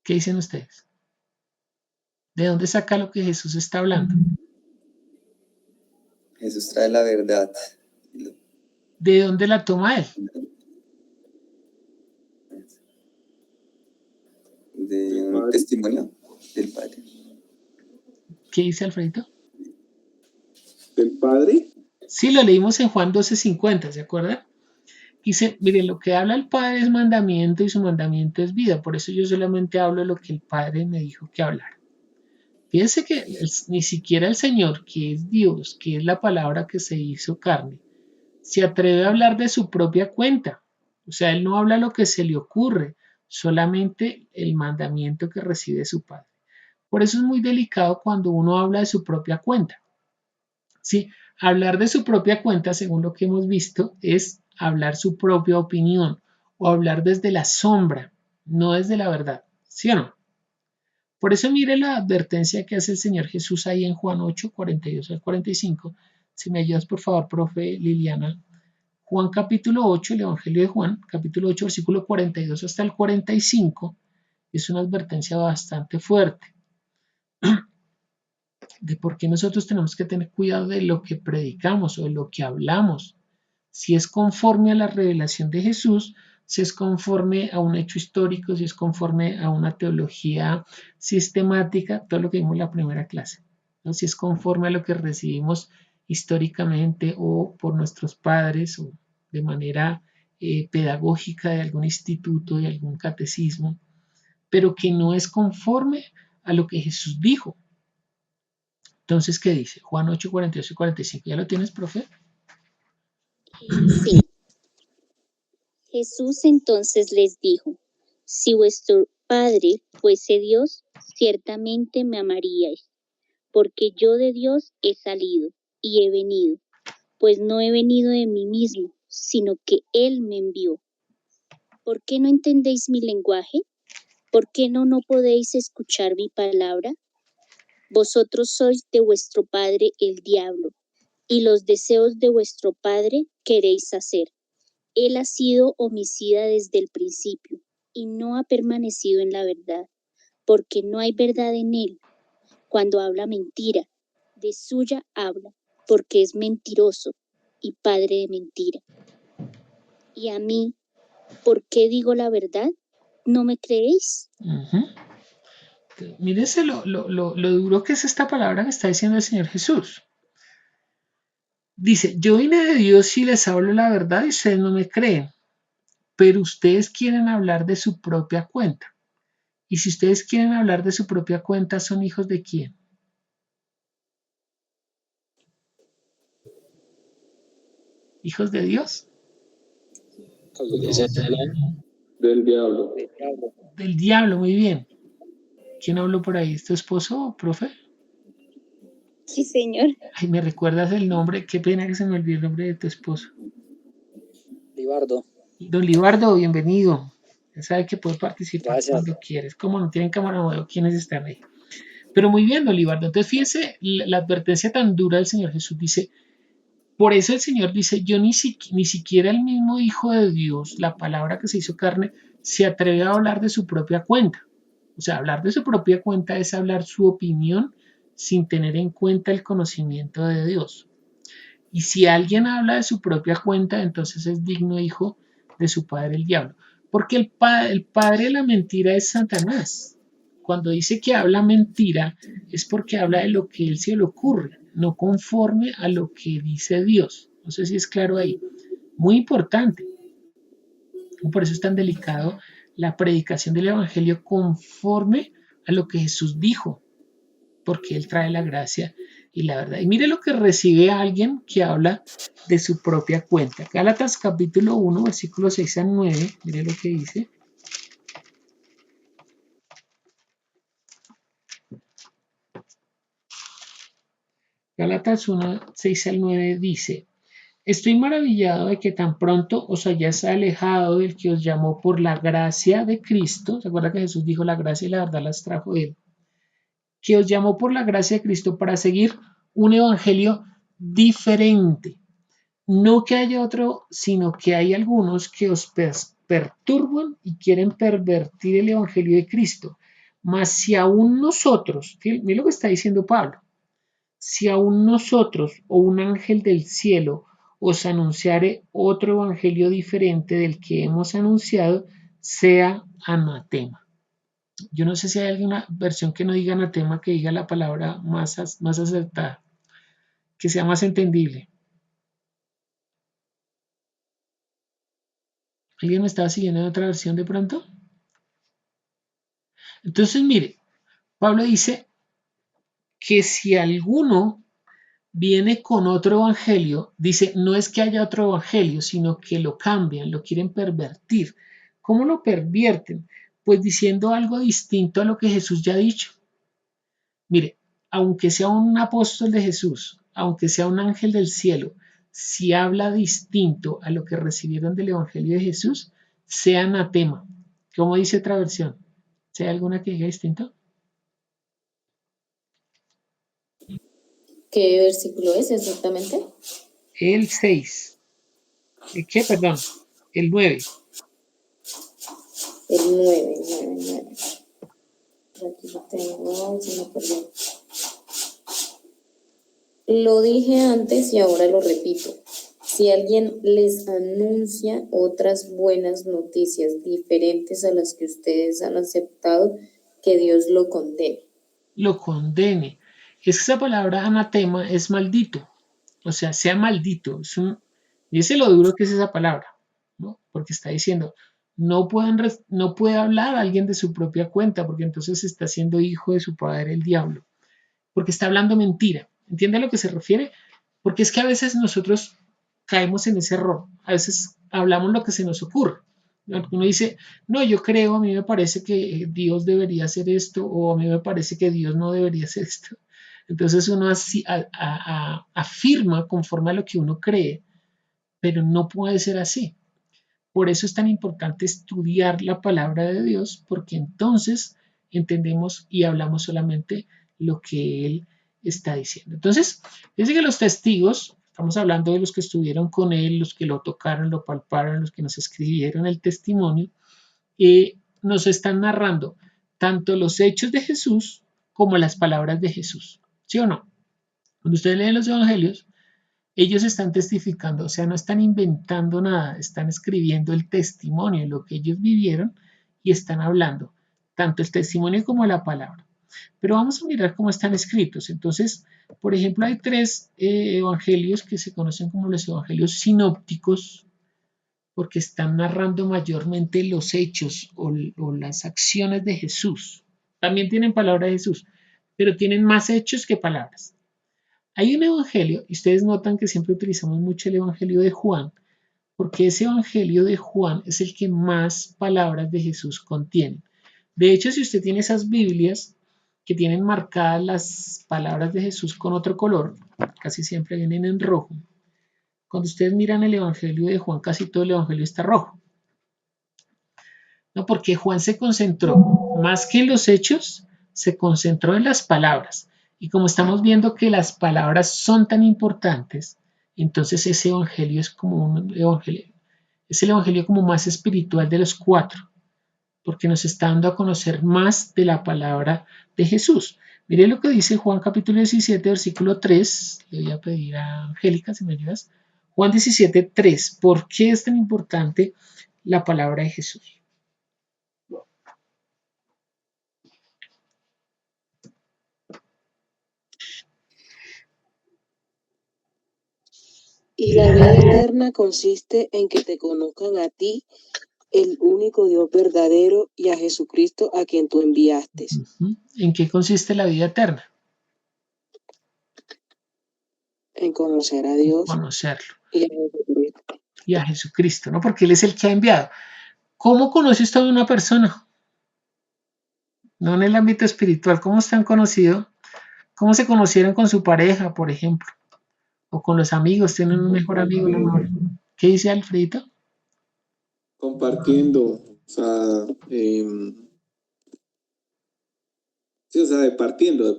¿Qué dicen ustedes? ¿De dónde saca lo que Jesús está hablando? Jesús trae la verdad. ¿De dónde la toma él? De un testimonio del Padre. ¿Qué dice Alfredito? ¿Del Padre? Sí, lo leímos en Juan 12:50, ¿se acuerdan? Dice, miren, lo que habla el Padre es mandamiento y su mandamiento es vida. Por eso yo solamente hablo de lo que el Padre me dijo que hablara. Fíjense que ni siquiera el Señor, que es Dios, que es la palabra que se hizo carne, se atreve a hablar de su propia cuenta. O sea, Él no habla lo que se le ocurre, solamente el mandamiento que recibe su Padre. Por eso es muy delicado cuando uno habla de su propia cuenta. ¿Sí? Hablar de su propia cuenta, según lo que hemos visto, es hablar su propia opinión o hablar desde la sombra, no desde la verdad. ¿Sí o no? Por eso mire la advertencia que hace el Señor Jesús ahí en Juan 8, 42 al 45. Si me ayudas, por favor, profe Liliana. Juan capítulo 8, el Evangelio de Juan, capítulo 8, versículo 42 hasta el 45, es una advertencia bastante fuerte de por qué nosotros tenemos que tener cuidado de lo que predicamos o de lo que hablamos. Si es conforme a la revelación de Jesús, si es conforme a un hecho histórico, si es conforme a una teología sistemática, todo lo que vimos en la primera clase, ¿no? Si es conforme a lo que recibimos históricamente o por nuestros padres o de manera pedagógica de algún instituto, de algún catecismo, pero que no es conforme a lo que Jesús dijo. Entonces, ¿qué dice? Juan 8, 48 y 45. ¿Ya lo tienes, profe? Sí. Jesús entonces les dijo, si vuestro Padre fuese Dios, ciertamente me amaríais, porque yo de Dios he salido y he venido, pues no he venido de mí mismo, sino que Él me envió. ¿Por qué no entendéis mi lenguaje? ¿Por qué no podéis escuchar mi palabra? Vosotros sois de vuestro padre el diablo, y los deseos de vuestro padre queréis hacer. Él ha sido homicida desde el principio, y no ha permanecido en la verdad, porque no hay verdad en él. Cuando habla mentira, de suya habla, porque es mentiroso y padre de mentira. Y a mí, ¿por qué digo la verdad? ¿No me creéis? Mírese lo duro que es esta palabra que está diciendo el Señor Jesús. Dice, yo vine de Dios y les hablo la verdad y ustedes no me creen, pero ustedes quieren hablar de su propia cuenta. Y si ustedes quieren hablar de su propia cuenta, ¿son hijos de quién? ¿Hijos de Dios? Del diablo. Del diablo, muy bien. ¿Quién habló por ahí? ¿Es tu esposo, profe? Sí, señor. Ay, ¿me recuerdas el nombre? Qué pena que se me olvidó el nombre de tu esposo. Libardo, Don Libardo, bienvenido. Ya sabe que puede participar gracias. cuando quieres. Como no tienen cámara, no veo quiénes están ahí. Pero muy bien, don Libardo. Entonces, fíjense la advertencia tan dura del Señor Jesús. Dice, por eso el Señor dice, yo ni siquiera el mismo Hijo de Dios, la palabra que se hizo carne, se atreve a hablar de su propia cuenta. O sea, hablar de su propia cuenta es hablar su opinión sin tener en cuenta el conocimiento de Dios. Y si alguien habla de su propia cuenta, entonces es digno hijo de su padre el diablo. Porque el padre de la mentira es Satanás. Cuando dice que habla mentira, es porque habla de lo que él se le ocurre, no conforme a lo que dice Dios. No sé si es claro ahí. Muy importante. Por eso es tan delicado la predicación del Evangelio conforme a lo que Jesús dijo, porque Él trae la gracia y la verdad. Y mire lo que recibe alguien que habla de su propia cuenta. Gálatas capítulo 1, versículos 6 al 9, mire lo que dice. Gálatas 1, 6 al 9 dice, estoy maravillado de que tan pronto os hayáis alejado del que os llamó por la gracia de Cristo. ¿Se acuerda que Jesús dijo la gracia y la verdad las trajo Él? Que os llamó por la gracia de Cristo para seguir un evangelio diferente. No que haya otro, sino que hay algunos que os perturban y quieren pervertir el evangelio de Cristo. Mas si aún nosotros, mire lo que está diciendo Pablo, si aún nosotros o un ángel del cielo os anunciare otro evangelio diferente del que hemos anunciado, sea anatema. Yo no sé si hay alguna versión que no diga anatema, que diga la palabra más acertada, que sea más entendible. ¿Alguien me estaba siguiendo en otra versión de pronto? Entonces, mire, Pablo dice que si alguno viene con otro evangelio, dice, no es que haya otro evangelio, sino que lo cambian, lo quieren pervertir. ¿Cómo lo pervierten? Pues diciendo algo distinto a lo que Jesús ya ha dicho. Mire, aunque sea un apóstol de Jesús, aunque sea un ángel del cielo, si habla distinto a lo que recibieron del evangelio de Jesús, sea anatema. ¿Cómo dice otra versión? ¿Sea alguna que diga distinto? ¿Qué versículo es exactamente? El 6. ¿Qué? Perdón. El 9. El 9. Aquí lo tengo, se me perdió. Lo dije antes y ahora lo repito. Si alguien les anuncia otras buenas noticias diferentes a las que ustedes han aceptado, que Dios lo condene. Lo condene. Es que esa palabra anatema es maldito. O sea maldito. Dice lo duro que es esa palabra, ¿no? Porque está diciendo, no puede hablar alguien de su propia cuenta, porque entonces está siendo hijo de su padre el diablo. Porque está hablando mentira. ¿Entiende a lo que se refiere? Porque es que a veces nosotros caemos en ese error. A veces hablamos lo que se nos ocurre. Uno dice, no, yo creo, a mí me parece que Dios debería hacer esto, o a mí me parece que Dios no debería hacer esto. Entonces uno así, afirma conforme a lo que uno cree, pero no puede ser así. Por eso es tan importante estudiar la palabra de Dios, porque entonces entendemos y hablamos solamente lo que Él está diciendo. Entonces, dice que los testigos, estamos hablando de los que estuvieron con Él, los que lo tocaron, lo palparon, los que nos escribieron el testimonio, nos están narrando tanto los hechos de Jesús como las palabras de Jesús. ¿Sí o no? Cuando ustedes leen los evangelios, ellos están testificando, o sea, no están inventando nada, están escribiendo el testimonio de lo que ellos vivieron y están hablando, tanto el testimonio como la palabra. Pero vamos a mirar cómo están escritos. Entonces, por ejemplo, hay tres evangelios que se conocen como los evangelios sinópticos, porque están narrando mayormente los hechos o las acciones de Jesús. También tienen palabra de Jesús, pero tienen más hechos que palabras. Hay un evangelio, y ustedes notan que siempre utilizamos mucho el evangelio de Juan, porque ese evangelio de Juan es el que más palabras de Jesús contiene. De hecho, si usted tiene esas Biblias que tienen marcadas las palabras de Jesús con otro color, casi siempre vienen en rojo. Cuando ustedes miran el evangelio de Juan, casi todo el evangelio está rojo. No, porque Juan se concentró, más que en los hechos, se concentró en las palabras. Y como estamos viendo que las palabras son tan importantes, entonces ese evangelio es como un evangelio, es el evangelio como más espiritual de los cuatro, porque nos está dando a conocer más de la palabra de Jesús. Mire lo que dice Juan capítulo 17, versículo 3. Le voy a pedir a Angélica si me ayudas. Juan 17, 3. ¿Por qué es tan importante la palabra de Jesús? Y la vida eterna consiste en que te conozcan a ti, el único Dios verdadero, y a Jesucristo a quien tú enviaste. ¿En qué consiste la vida eterna? En conocer a Dios Conocerlo. y a Jesucristo. Y a Jesucristo, ¿no? Porque Él es el que ha enviado. ¿Cómo conoce usted a una persona? No en el ámbito espiritual. ¿Cómo están conocidos? ¿Cómo se conocieron con su pareja, por ejemplo? O con los amigos. ¿Tienen un mejor amigo? ¿No? ¿Qué dice Alfredito? Compartiendo, o sea, sí, o sea, departiendo.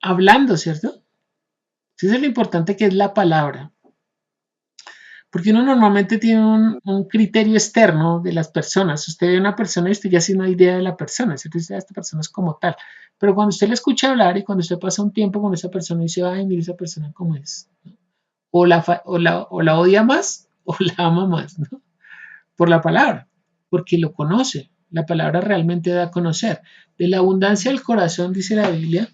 Hablando, ¿cierto? Sí, eso es lo importante que es la palabra. Porque uno normalmente tiene un criterio externo de las personas. Usted ve a una persona y usted ya tiene una idea de la persona, ¿cierto? Dice, esta persona es como tal. Pero cuando usted la escucha hablar y cuando usted pasa un tiempo con esa persona y dice, ay, mira esa persona cómo es. ¿No? O la odia más o la ama más, ¿no? Por la palabra, porque lo conoce. La palabra realmente da a conocer. De la abundancia del corazón, dice la Biblia,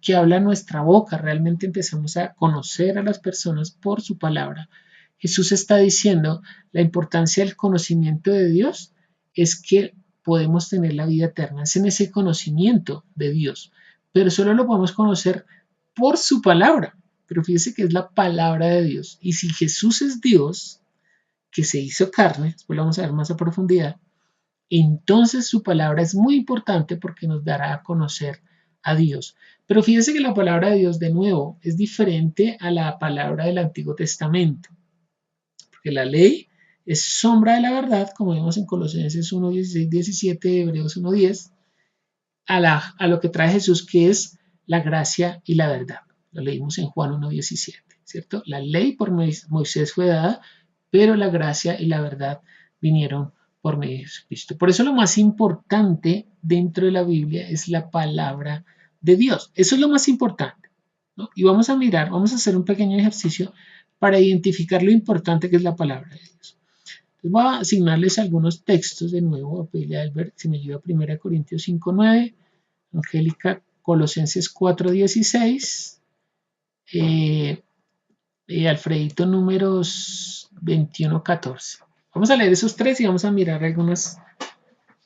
que habla nuestra boca. Realmente empezamos a conocer a las personas por su palabra. Jesús está diciendo la importancia del conocimiento de Dios es que podemos tener la vida eterna. Es en ese conocimiento de Dios. Pero solo lo podemos conocer por su palabra. Pero fíjese que es la palabra de Dios. Y si Jesús es Dios, que se hizo carne, después lo vamos a ver más a profundidad, entonces su palabra es muy importante porque nos dará a conocer a Dios. Pero fíjense que la palabra de Dios, de nuevo, es diferente a la palabra del Antiguo Testamento, porque la ley es sombra de la verdad, como vemos en Colosenses 1, 16, 17, Hebreos 1, 10, a lo que trae Jesús, que es la gracia y la verdad. Lo leímos en Juan 1, 17, ¿cierto? La ley por Moisés fue dada, pero la gracia y la verdad vinieron por medio de Jesucristo. Por eso lo más importante dentro de la Biblia es la palabra de Dios. Eso es lo más importante, ¿no? Y vamos a mirar, vamos a hacer un pequeño ejercicio para identificar lo importante que es la palabra de Dios. Entonces voy a asignarles algunos textos de nuevo, a pedirle a Albert si me ayuda a 1 Corintios 5:9, Angélica Colosenses 4:16, Alfredito números 21:14. Vamos a leer esos tres y vamos a mirar algunas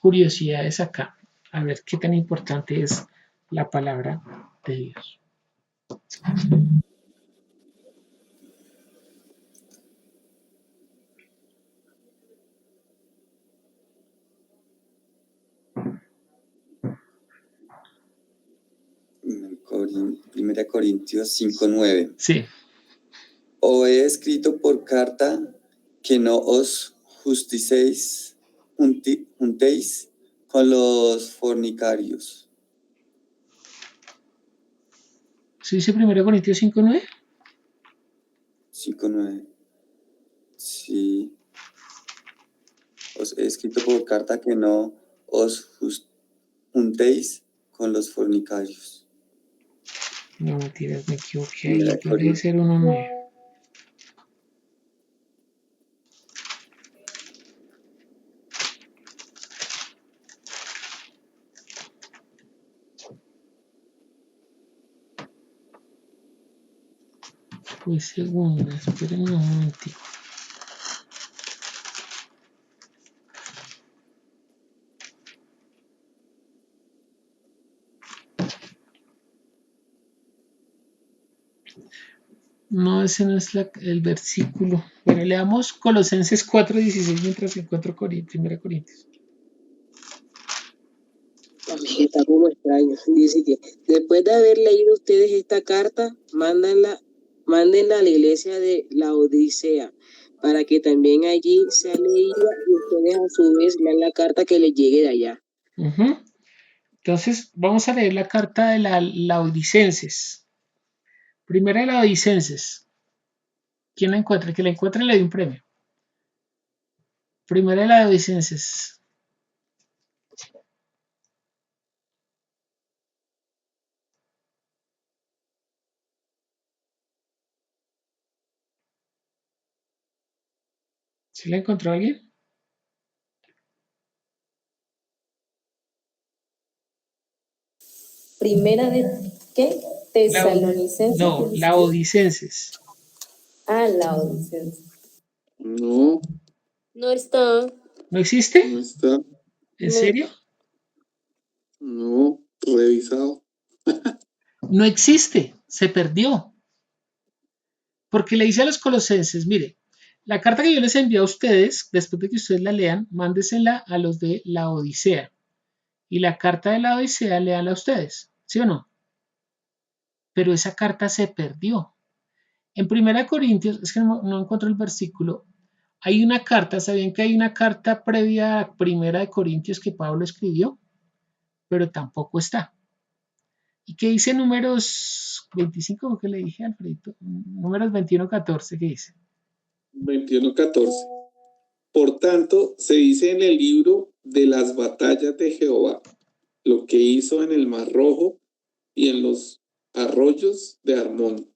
curiosidades acá, a ver qué tan importante es la palabra de Dios. Primera Corintios 5:9. Sí. O he escrito por carta que no os juntéis con los fornicarios. ¿Sí dice 1 Corintios 5:9? 5:9. Sí. Os he escrito por carta que no os juntéis con los fornicarios. No, mentiras, me equivoqué. Primera Ahí debe ser 1:9. Fue segunda, espérenme un momentico. No, ese no es el versículo. Bueno, leamos Colosenses 4:16 mientras encuentro 1 Corintios. Está como extraño. Dice que después de haber leído ustedes esta carta, mándenla a la iglesia de la Odisea, para que también allí sea leída y ustedes a su vez lean la carta que les llegue de allá. Entonces, vamos a leer la carta de la Laodicenses. Primera de la Laodicenses. ¿Quién la encuentra? El que la encuentre le doy un premio. Primera de la Laodicenses. ¿Sí la encontró alguien? Primera de ¿qué? Tesalonicenses. No, Laodicenses. Laodicenses. No, No está. ¿No existe? no está. ¿En No. serio? No, revisado. No existe, se perdió. Porque le dice a los colosenses, mire, la carta que yo les envío a ustedes, después de que ustedes la lean, mándesela a los de la Odisea. Y la carta de la Odisea leanla a ustedes, ¿sí o no? Pero esa carta se perdió. En 1 Corintios, es que no encuentro el versículo, hay una carta, ¿sabían que hay una carta previa a 1 Corintios que Pablo escribió? Pero tampoco está. ¿Y qué dice Números 25? ¿Qué le dije, Alfredito? Números 21:14, ¿qué dice? 21:14. Por tanto, se dice en el libro de las batallas de Jehová, lo que hizo en el Mar Rojo y en los arroyos de Armón.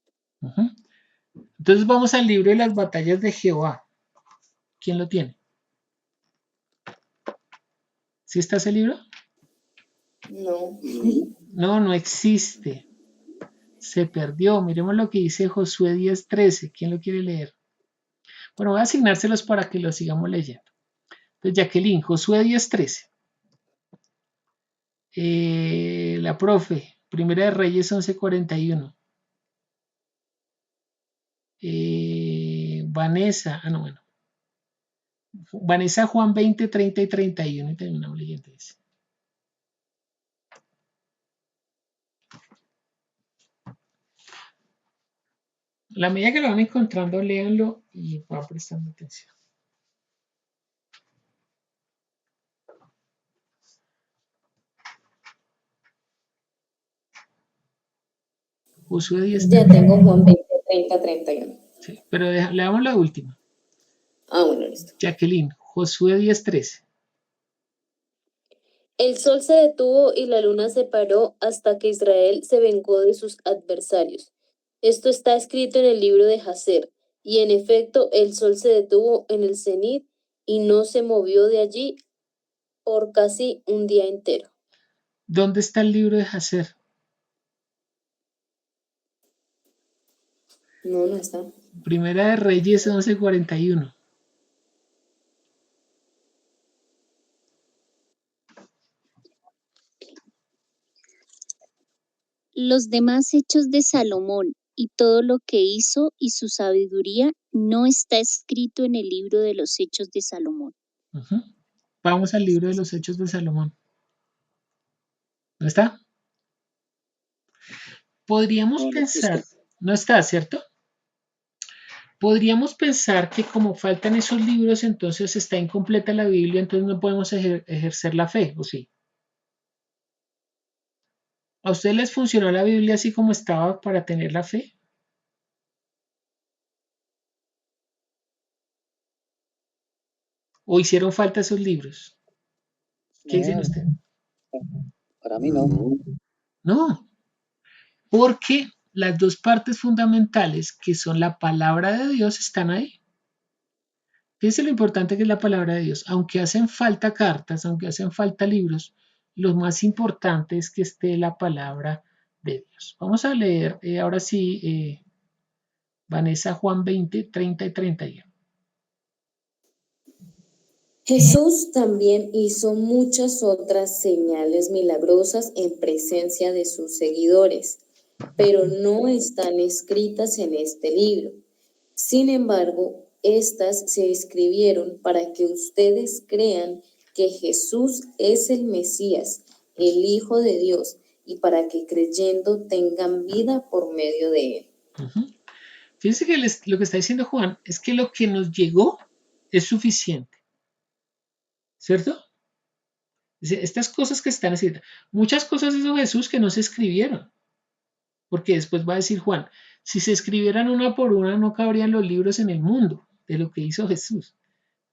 Entonces vamos al libro de las batallas de Jehová. ¿Quién lo tiene? ¿Sí está ese libro? No. No existe. Se perdió. Miremos lo que dice Josué 10:13. ¿Quién lo quiere leer? Bueno, voy a asignárselos para que lo sigamos leyendo. Entonces, Jacqueline, Josué 10:13. La profe, Primera de Reyes 11:41. Vanessa, Vanessa Juan 20:30 y 31 y terminamos leyendo ese. A la medida que lo van encontrando, léanlo y van prestando atención. Josué 10. Ya tengo Juan 20, 30, 31. Sí, pero leamos la última. Bueno, listo. Jacqueline, Josué 10:13. El sol se detuvo y la luna se paró hasta que Israel se vengó de sus adversarios. Esto está escrito en el libro de Jacer. Y en efecto, el sol se detuvo en el cenit y no se movió de allí por casi un día entero. ¿Dónde está el libro de Jacer? No está. Primera de Reyes 11:41. Los demás hechos de Salomón y todo lo que hizo y su sabiduría no está escrito en el libro de los hechos de Salomón. Vamos al libro de los hechos de Salomón. ¿No está? Podríamos pensar, no está, ¿cierto? Podríamos pensar que como faltan esos libros, entonces está incompleta la Biblia, entonces no podemos ejercer la fe, ¿o sí? ¿A ustedes les funcionó la Biblia así como estaba para tener la fe? ¿O hicieron falta esos libros? ¿Qué dicen ustedes? Para mí no. No, porque las dos partes fundamentales, que son la palabra de Dios, están ahí. Fíjense lo importante que es la palabra de Dios. Aunque hacen falta cartas, aunque hacen falta libros, lo más importante es que esté la palabra de Dios. Vamos a leer ahora sí Vanessa, Juan 20, 30 y 31. Jesús también hizo muchas otras señales milagrosas en presencia de sus seguidores, pero no están escritas en este libro. Sin embargo, estas se escribieron para que ustedes crean que Jesús es el Mesías, el Hijo de Dios, y para que creyendo tengan vida por medio de él. Fíjense que lo que está diciendo Juan es que lo que nos llegó es suficiente, ¿cierto? Estas cosas que están escritas, muchas cosas hizo Jesús que no se escribieron, porque después va a decir Juan, si se escribieran una por una no cabrían los libros en el mundo de lo que hizo Jesús,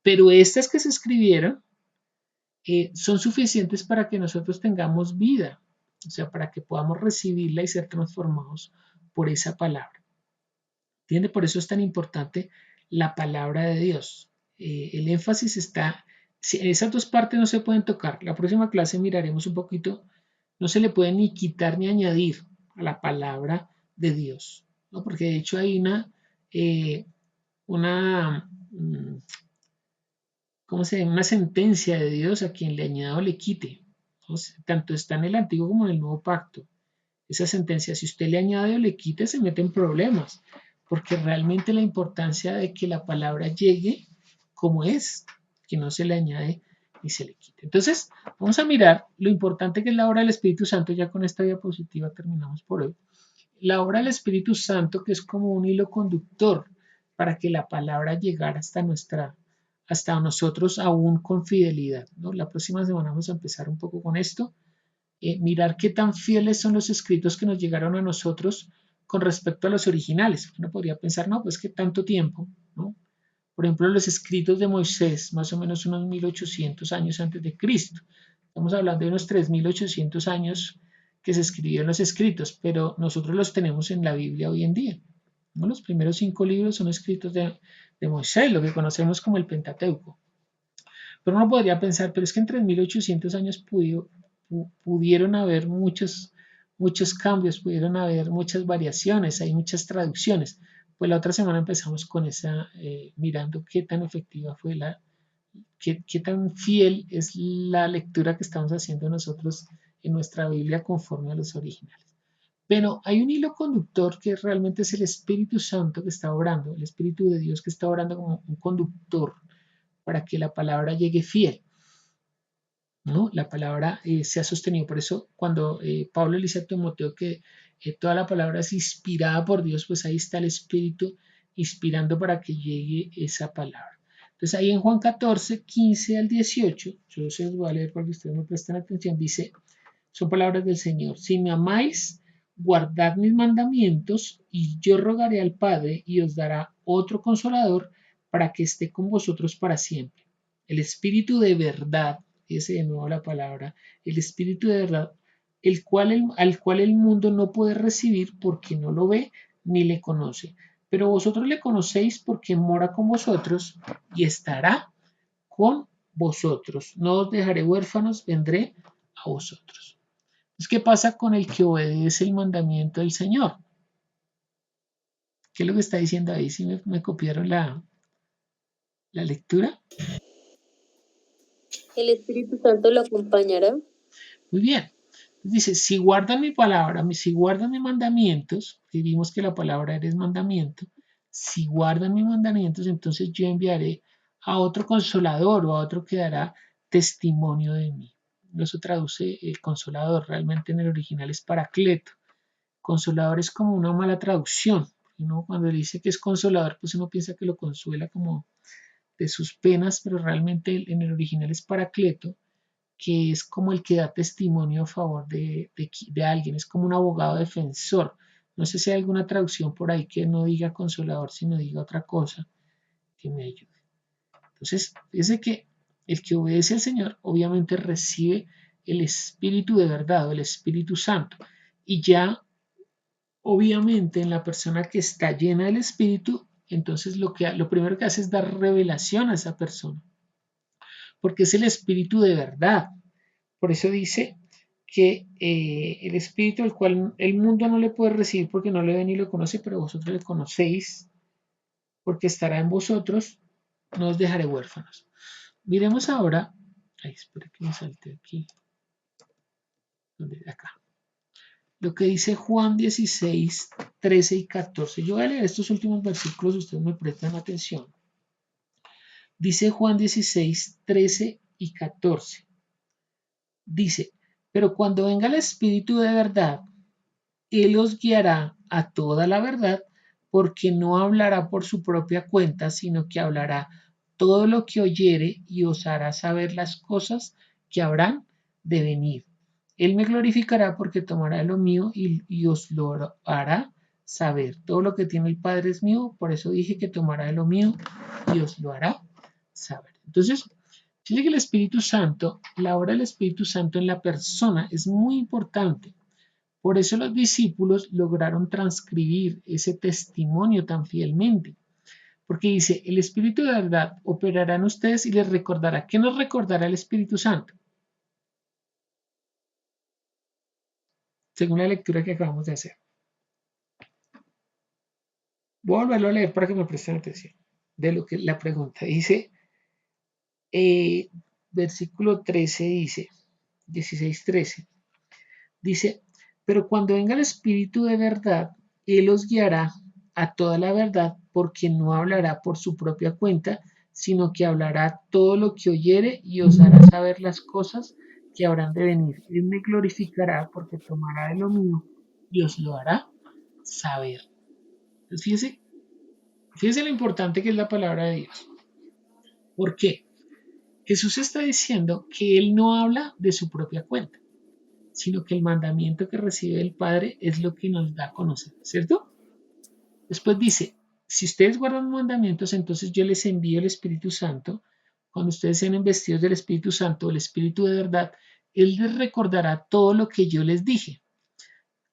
pero estas que se escribieron son suficientes para que nosotros tengamos vida, o sea, para que podamos recibirla y ser transformados por esa palabra. ¿Entiende? Por eso es tan importante la palabra de Dios. El énfasis está, esas dos partes no se pueden tocar. La próxima clase miraremos un poquito, no se le puede ni quitar ni añadir a la palabra de Dios, ¿no? Porque de hecho hay una sentencia de Dios a quien le añada o le quite. ¿No? Tanto está en el antiguo como en el nuevo pacto. Esa sentencia, si usted le añade o le quita, se mete en problemas, porque realmente la importancia de que la palabra llegue como es, que no se le añade ni se le quite. Entonces, vamos a mirar lo importante que es la obra del Espíritu Santo. Ya con esta diapositiva terminamos por hoy. La obra del Espíritu Santo, que es como un hilo conductor para que la palabra llegara hasta nosotros aún con fidelidad, ¿no? La próxima semana vamos a empezar un poco con esto. Mirar qué tan fieles son los escritos que nos llegaron a nosotros con respecto a los originales. Uno podría pensar, no, pues que tanto tiempo, ¿no? Por ejemplo, los escritos de Moisés, más o menos unos 1800 años antes de Cristo. Estamos hablando de unos 3800 años que se escribieron los escritos, pero nosotros los tenemos en la Biblia hoy en día, ¿no? Los primeros 5 libros son escritos de Moisés, lo que conocemos como el Pentateuco. Pero uno podría pensar, pero es que en 3800 años pudieron haber muchos cambios, pudieron haber muchas variaciones, hay muchas traducciones. Pues la otra semana empezamos con esa, mirando qué tan efectiva fue qué tan fiel es la lectura que estamos haciendo nosotros en nuestra Biblia conforme a los originales. Pero hay un hilo conductor que realmente es el Espíritu Santo que está obrando, el Espíritu de Dios que está obrando como un conductor para que la palabra llegue fiel, ¿no? La palabra se ha sostenido. Por eso cuando Pablo le dice a Timoteo que toda la palabra es inspirada por Dios, pues ahí está el Espíritu inspirando para que llegue esa palabra. Entonces ahí en Juan 14, 15 al 18, yo se los voy a leer para que ustedes me presten atención, dice, son palabras del Señor, si me amáis, guardad mis mandamientos y yo rogaré al Padre y os dará otro consolador para que esté con vosotros para siempre. El Espíritu de verdad, ese de nuevo la palabra, el Espíritu de verdad, al cual el mundo no puede recibir porque no lo ve ni le conoce. Pero vosotros le conocéis porque mora con vosotros y estará con vosotros. No os dejaré huérfanos, vendré a vosotros. Entonces, ¿qué pasa con el que obedece el mandamiento del Señor? ¿Qué es lo que está diciendo ahí? ¿Sí me copiaron la lectura? El Espíritu Santo lo acompañará. Muy bien. Dice, si guardan mi palabra, si guardan mis mandamientos, que vimos que la palabra es mandamiento, si guardan mis mandamientos, entonces yo enviaré a otro consolador o a otro que dará testimonio de mí. Eso traduce el consolador, realmente en el original es paracleto. Consolador es como una mala traducción. Uno cuando le dice que es consolador, pues uno piensa que lo consuela como de sus penas, pero realmente en el original es paracleto, que es como el que da testimonio a favor de alguien, es como un abogado defensor. No sé si hay alguna traducción por ahí que no diga consolador, sino diga otra cosa que me ayude. Entonces, fíjese que el que obedece al Señor obviamente recibe el Espíritu de verdad o el Espíritu Santo. Y ya, obviamente, en la persona que está llena del Espíritu, entonces lo primero que hace es dar revelación a esa persona. Porque es el Espíritu de verdad. Por eso dice que el Espíritu, el cual el mundo no le puede recibir porque no le ve ni lo conoce, pero vosotros le conocéis, porque estará en vosotros, no os dejaré huérfanos. Miremos ahora, ay, espera que me salte aquí, acá, lo que dice Juan 16, 13 y 14. Yo voy a leer estos últimos versículos, ustedes me prestan atención. Dice Juan 16, 13 y 14. Dice, pero cuando venga el Espíritu de verdad, Él os guiará a toda la verdad, porque no hablará por su propia cuenta, sino que hablará todo lo que oyere y os hará saber las cosas que habrán de venir. Él me glorificará porque tomará de lo mío y os lo hará saber. Todo lo que tiene el Padre es mío, por eso dije que tomará de lo mío y os lo hará saber. Entonces, dice que el Espíritu Santo, la obra del Espíritu Santo en la persona es muy importante. Por eso los discípulos lograron transcribir ese testimonio tan fielmente. Porque dice, el Espíritu de verdad operará en ustedes y les recordará. ¿Qué nos recordará el Espíritu Santo? Según la lectura que acabamos de hacer. Voy a volverlo a leer para que me presten atención. De lo que la pregunta dice, versículo 13 dice, 16:13. Dice, pero cuando venga el Espíritu de verdad, Él os guiará a toda la verdad, porque no hablará por su propia cuenta, sino que hablará todo lo que oyere y os hará saber las cosas que habrán de venir. Él me glorificará porque tomará de lo mío y os lo hará saber. Entonces, fíjese lo importante que es la palabra de Dios. ¿Por qué? Jesús está diciendo que Él no habla de su propia cuenta, sino que el mandamiento que recibe del Padre es lo que nos da a conocer, ¿cierto? Después dice, si ustedes guardan mandamientos, entonces yo les envío el Espíritu Santo. Cuando ustedes sean investidos del Espíritu Santo, el Espíritu de verdad, Él les recordará todo lo que yo les dije.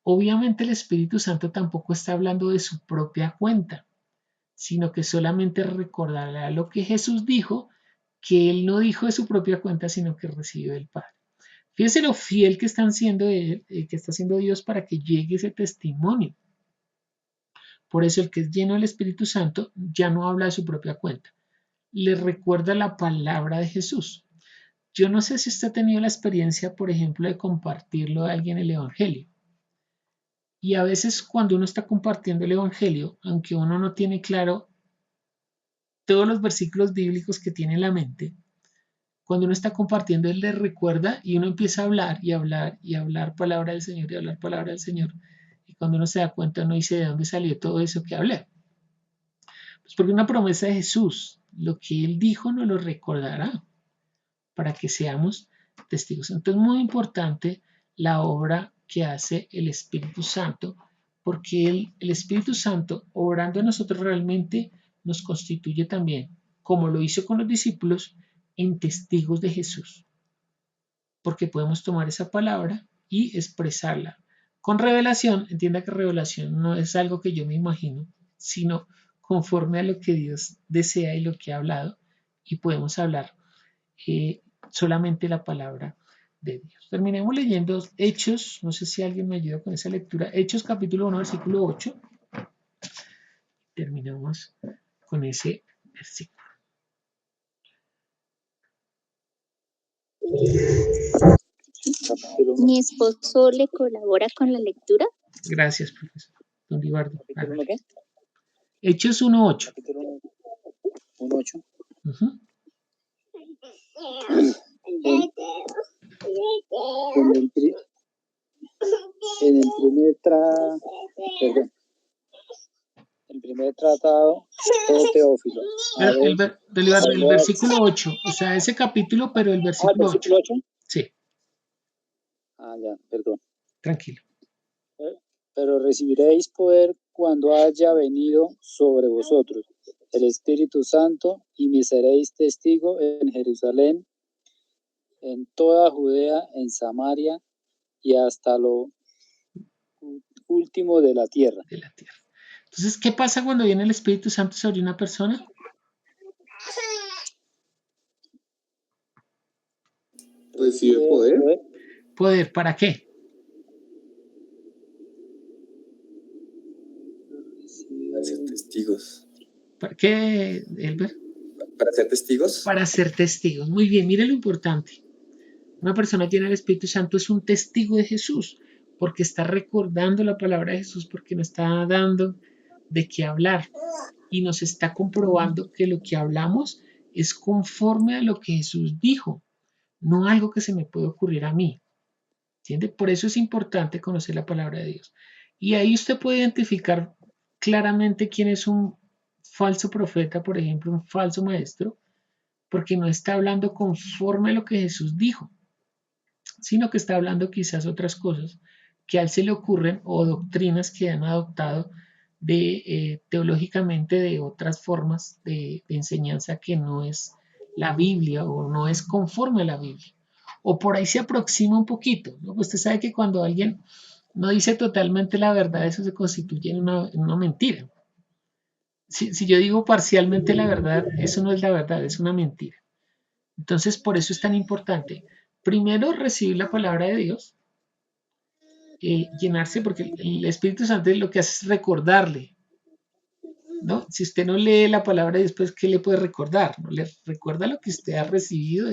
Obviamente el Espíritu Santo tampoco está hablando de su propia cuenta, sino que solamente recordará lo que Jesús dijo, que Él no dijo de su propia cuenta, sino que recibió del Padre. Fíjense lo fiel que están siendo que está haciendo Dios para que llegue ese testimonio. Por eso el que es lleno del Espíritu Santo ya no habla de su propia cuenta. Le recuerda la palabra de Jesús. Yo no sé si usted ha tenido la experiencia, por ejemplo, de compartirlo a alguien el Evangelio. Y a veces cuando uno está compartiendo el Evangelio, aunque uno no tiene claro todos los versículos bíblicos que tiene en la mente, cuando uno está compartiendo, Él le recuerda y uno empieza a hablar y hablar y hablar palabra del Señor y hablar palabra del Señor. Y cuando uno se da cuenta, uno dice, ¿de dónde salió todo eso que hablé? Pues porque una promesa de Jesús, lo que Él dijo nos lo recordará para que seamos testigos. Entonces, muy importante la obra que hace el Espíritu Santo, porque el Espíritu Santo, obrando en nosotros realmente, nos constituye también, como lo hizo con los discípulos, en testigos de Jesús. Porque podemos tomar esa palabra y expresarla. Con revelación, entienda que revelación no es algo que yo me imagino, sino conforme a lo que Dios desea y lo que ha hablado, y podemos hablar solamente la palabra de Dios. Terminemos leyendo Hechos, no sé si alguien me ayuda con esa lectura, Hechos capítulo 1, versículo 8. Terminamos con ese versículo. Mi esposo le colabora con la lectura. Gracias, profesor. Don Libardo. ¿Capítulo 1 qué? Hechos 1:8. Capítulo 1:8. Uh-huh. En el primer tratado, Teófilo. El versículo 8, o sea, ese capítulo, pero el versículo 8. ¿Versículo 8? Sí. Ya, perdón. Tranquilo. Pero recibiréis poder cuando haya venido sobre vosotros el Espíritu Santo, y me seréis testigo en Jerusalén, en toda Judea, en Samaria y hasta lo último de la tierra. Entonces, ¿qué pasa cuando viene el Espíritu Santo sobre una persona? Recibe poder. Poder, ¿para qué? Para ser testigos. ¿Para qué, Elber? ¿Para ser testigos? Para ser testigos. Muy bien, mire lo importante. Una persona llena del Espíritu Santo es un testigo de Jesús, porque está recordando la palabra de Jesús, porque nos está dando de qué hablar y nos está comprobando que lo que hablamos es conforme a lo que Jesús dijo, no algo que se me puede ocurrir a mí. ¿Entiende? Por eso es importante conocer la palabra de Dios. Y ahí usted puede identificar claramente quién es un falso profeta, por ejemplo, un falso maestro, porque no está hablando conforme a lo que Jesús dijo, sino que está hablando quizás otras cosas que a él se le ocurren o doctrinas que han adoptado teológicamente de otras formas de enseñanza que no es la Biblia o no es conforme a la Biblia. O por ahí se aproxima un poquito, ¿no? Usted sabe que cuando alguien no dice totalmente la verdad, eso se constituye en una mentira. Si yo digo parcialmente la verdad, eso no es la verdad, es una mentira. Entonces, por eso es tan importante, primero, recibir la palabra de Dios, llenarse, porque el Espíritu Santo lo que hace es recordarle, ¿no? Si usted no lee la palabra después, ¿qué le puede recordar? ¿No? Le recuerda lo que usted ha recibido.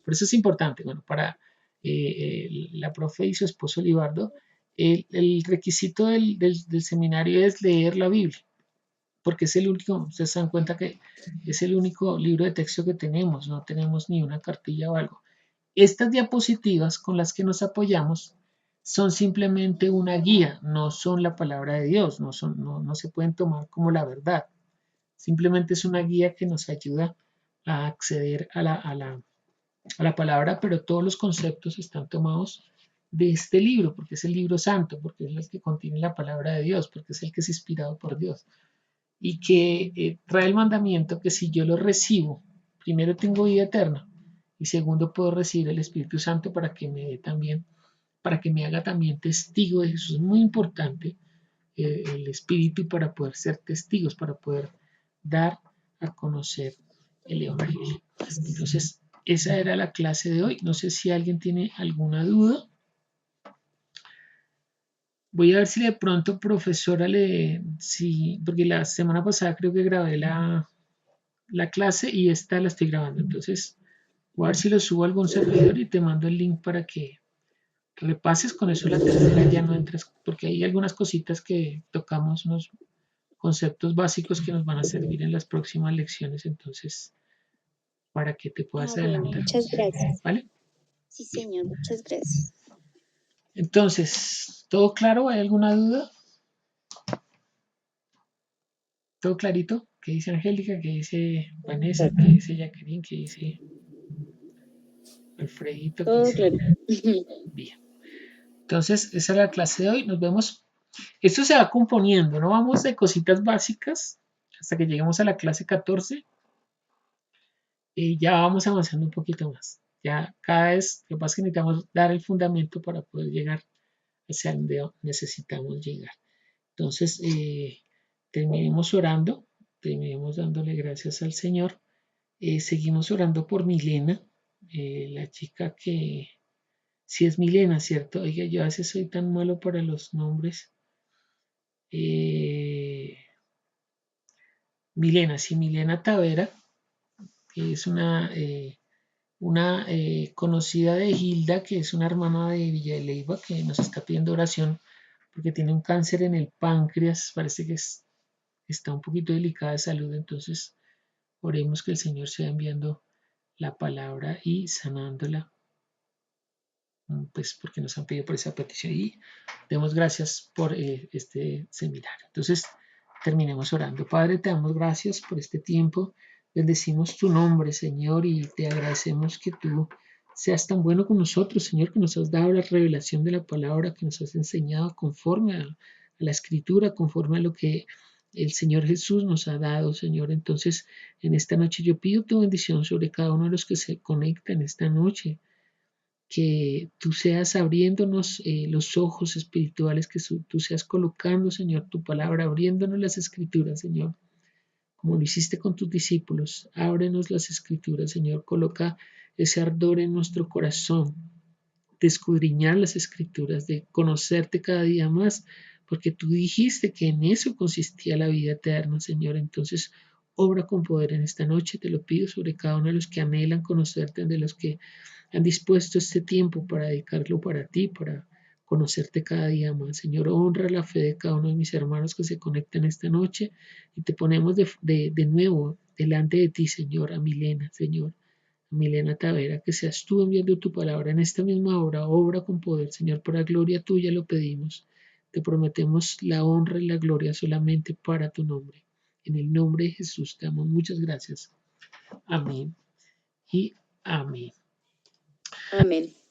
Por eso es importante. Bueno, para la profe y su esposo Libardo, el requisito del seminario es leer la Biblia, porque es el único, ustedes se dan cuenta que es el único libro de texto que tenemos, no tenemos ni una cartilla o algo. Estas diapositivas con las que nos apoyamos son simplemente una guía, no son la palabra de Dios, no se pueden tomar como la verdad. Simplemente es una guía que nos ayuda a acceder a la palabra, pero todos los conceptos están tomados de este libro, porque es el libro santo, porque es el que contiene la palabra de Dios, porque es el que es inspirado por Dios. Y que trae el mandamiento que si yo lo recibo, primero tengo vida eterna y segundo puedo recibir el Espíritu Santo para que me dé también, para que me haga también testigo de Jesús. Es muy importante el Espíritu para poder ser testigos, para poder dar a conocer el Evangelio. Entonces, esa era la clase de hoy. No sé si alguien tiene alguna duda. Voy a ver si de pronto, profesora, porque la semana pasada creo que grabé la clase y esta la estoy grabando. Entonces, voy a ver si lo subo a algún servidor y te mando el link para que repases. Con eso la tercera ya no entras, porque hay algunas cositas que tocamos, unos conceptos básicos que nos van a servir en las próximas lecciones. Entonces, para que te puedas Bueno, adelantar. muchas gracias. ¿Vale? Sí, señor, muchas gracias. Entonces, ¿todo claro? ¿Hay alguna duda? ¿Todo clarito? ¿Qué dice Angélica? ¿Qué dice Vanessa? ¿Qué dice Jacqueline? ¿Qué dice Alfredito? ¿Qué Todo dice? claro. Bien. Entonces, esa es la clase de hoy. Nos vemos. Esto se va componiendo, ¿no? Vamos de cositas básicas hasta que lleguemos a la clase 14 y ya vamos avanzando un poquito más. Ya cada vez, lo que pasa es que necesitamos dar el fundamento para poder llegar hacia donde necesitamos llegar. Entonces, terminemos orando, terminemos dándole gracias al Señor. Seguimos orando por Milena, la chica que, sí es Milena, ¿cierto? Oiga, yo a veces soy tan malo para los nombres. Milena, sí, Milena Tavera, que es una conocida de Hilda, que es una hermana de Villa de Leyva, que nos está pidiendo oración porque tiene un cáncer en el páncreas, parece que está un poquito delicada de salud, entonces oremos que el Señor sea enviando la palabra y sanándola, pues porque nos han pedido por esa petición y demos gracias por este seminario. Entonces, terminemos orando. Padre, te damos gracias por este tiempo. Bendecimos tu nombre, Señor, y te agradecemos que tú seas tan bueno con nosotros, Señor, que nos has dado la revelación de la palabra, que nos has enseñado conforme a la escritura, conforme a lo que el Señor Jesús nos ha dado, Señor. Entonces, en esta noche yo pido tu bendición sobre cada uno de los que se conectan esta noche, que tú seas abriéndonos los ojos espirituales, que tú seas colocando, Señor, tu palabra, abriéndonos las escrituras, Señor, como lo hiciste con tus discípulos. Ábrenos las escrituras, Señor, coloca ese ardor en nuestro corazón de escudriñar las escrituras, de conocerte cada día más, porque tú dijiste que en eso consistía la vida eterna, Señor. Entonces, obra con poder en esta noche, te lo pido sobre cada uno de los que anhelan conocerte, de los que han dispuesto este tiempo para dedicarlo para ti, para conocerte cada día más. Señor, honra la fe de cada uno de mis hermanos que se conectan esta noche y te ponemos de nuevo delante de ti, Señor, a Milena, Señor. Milena Tavera, que seas tú enviando tu palabra en esta misma hora, obra con poder, Señor, para gloria tuya lo pedimos. Te prometemos la honra y la gloria solamente para tu nombre. En el nombre de Jesús te damos muchas gracias. Amén y amén. Amén.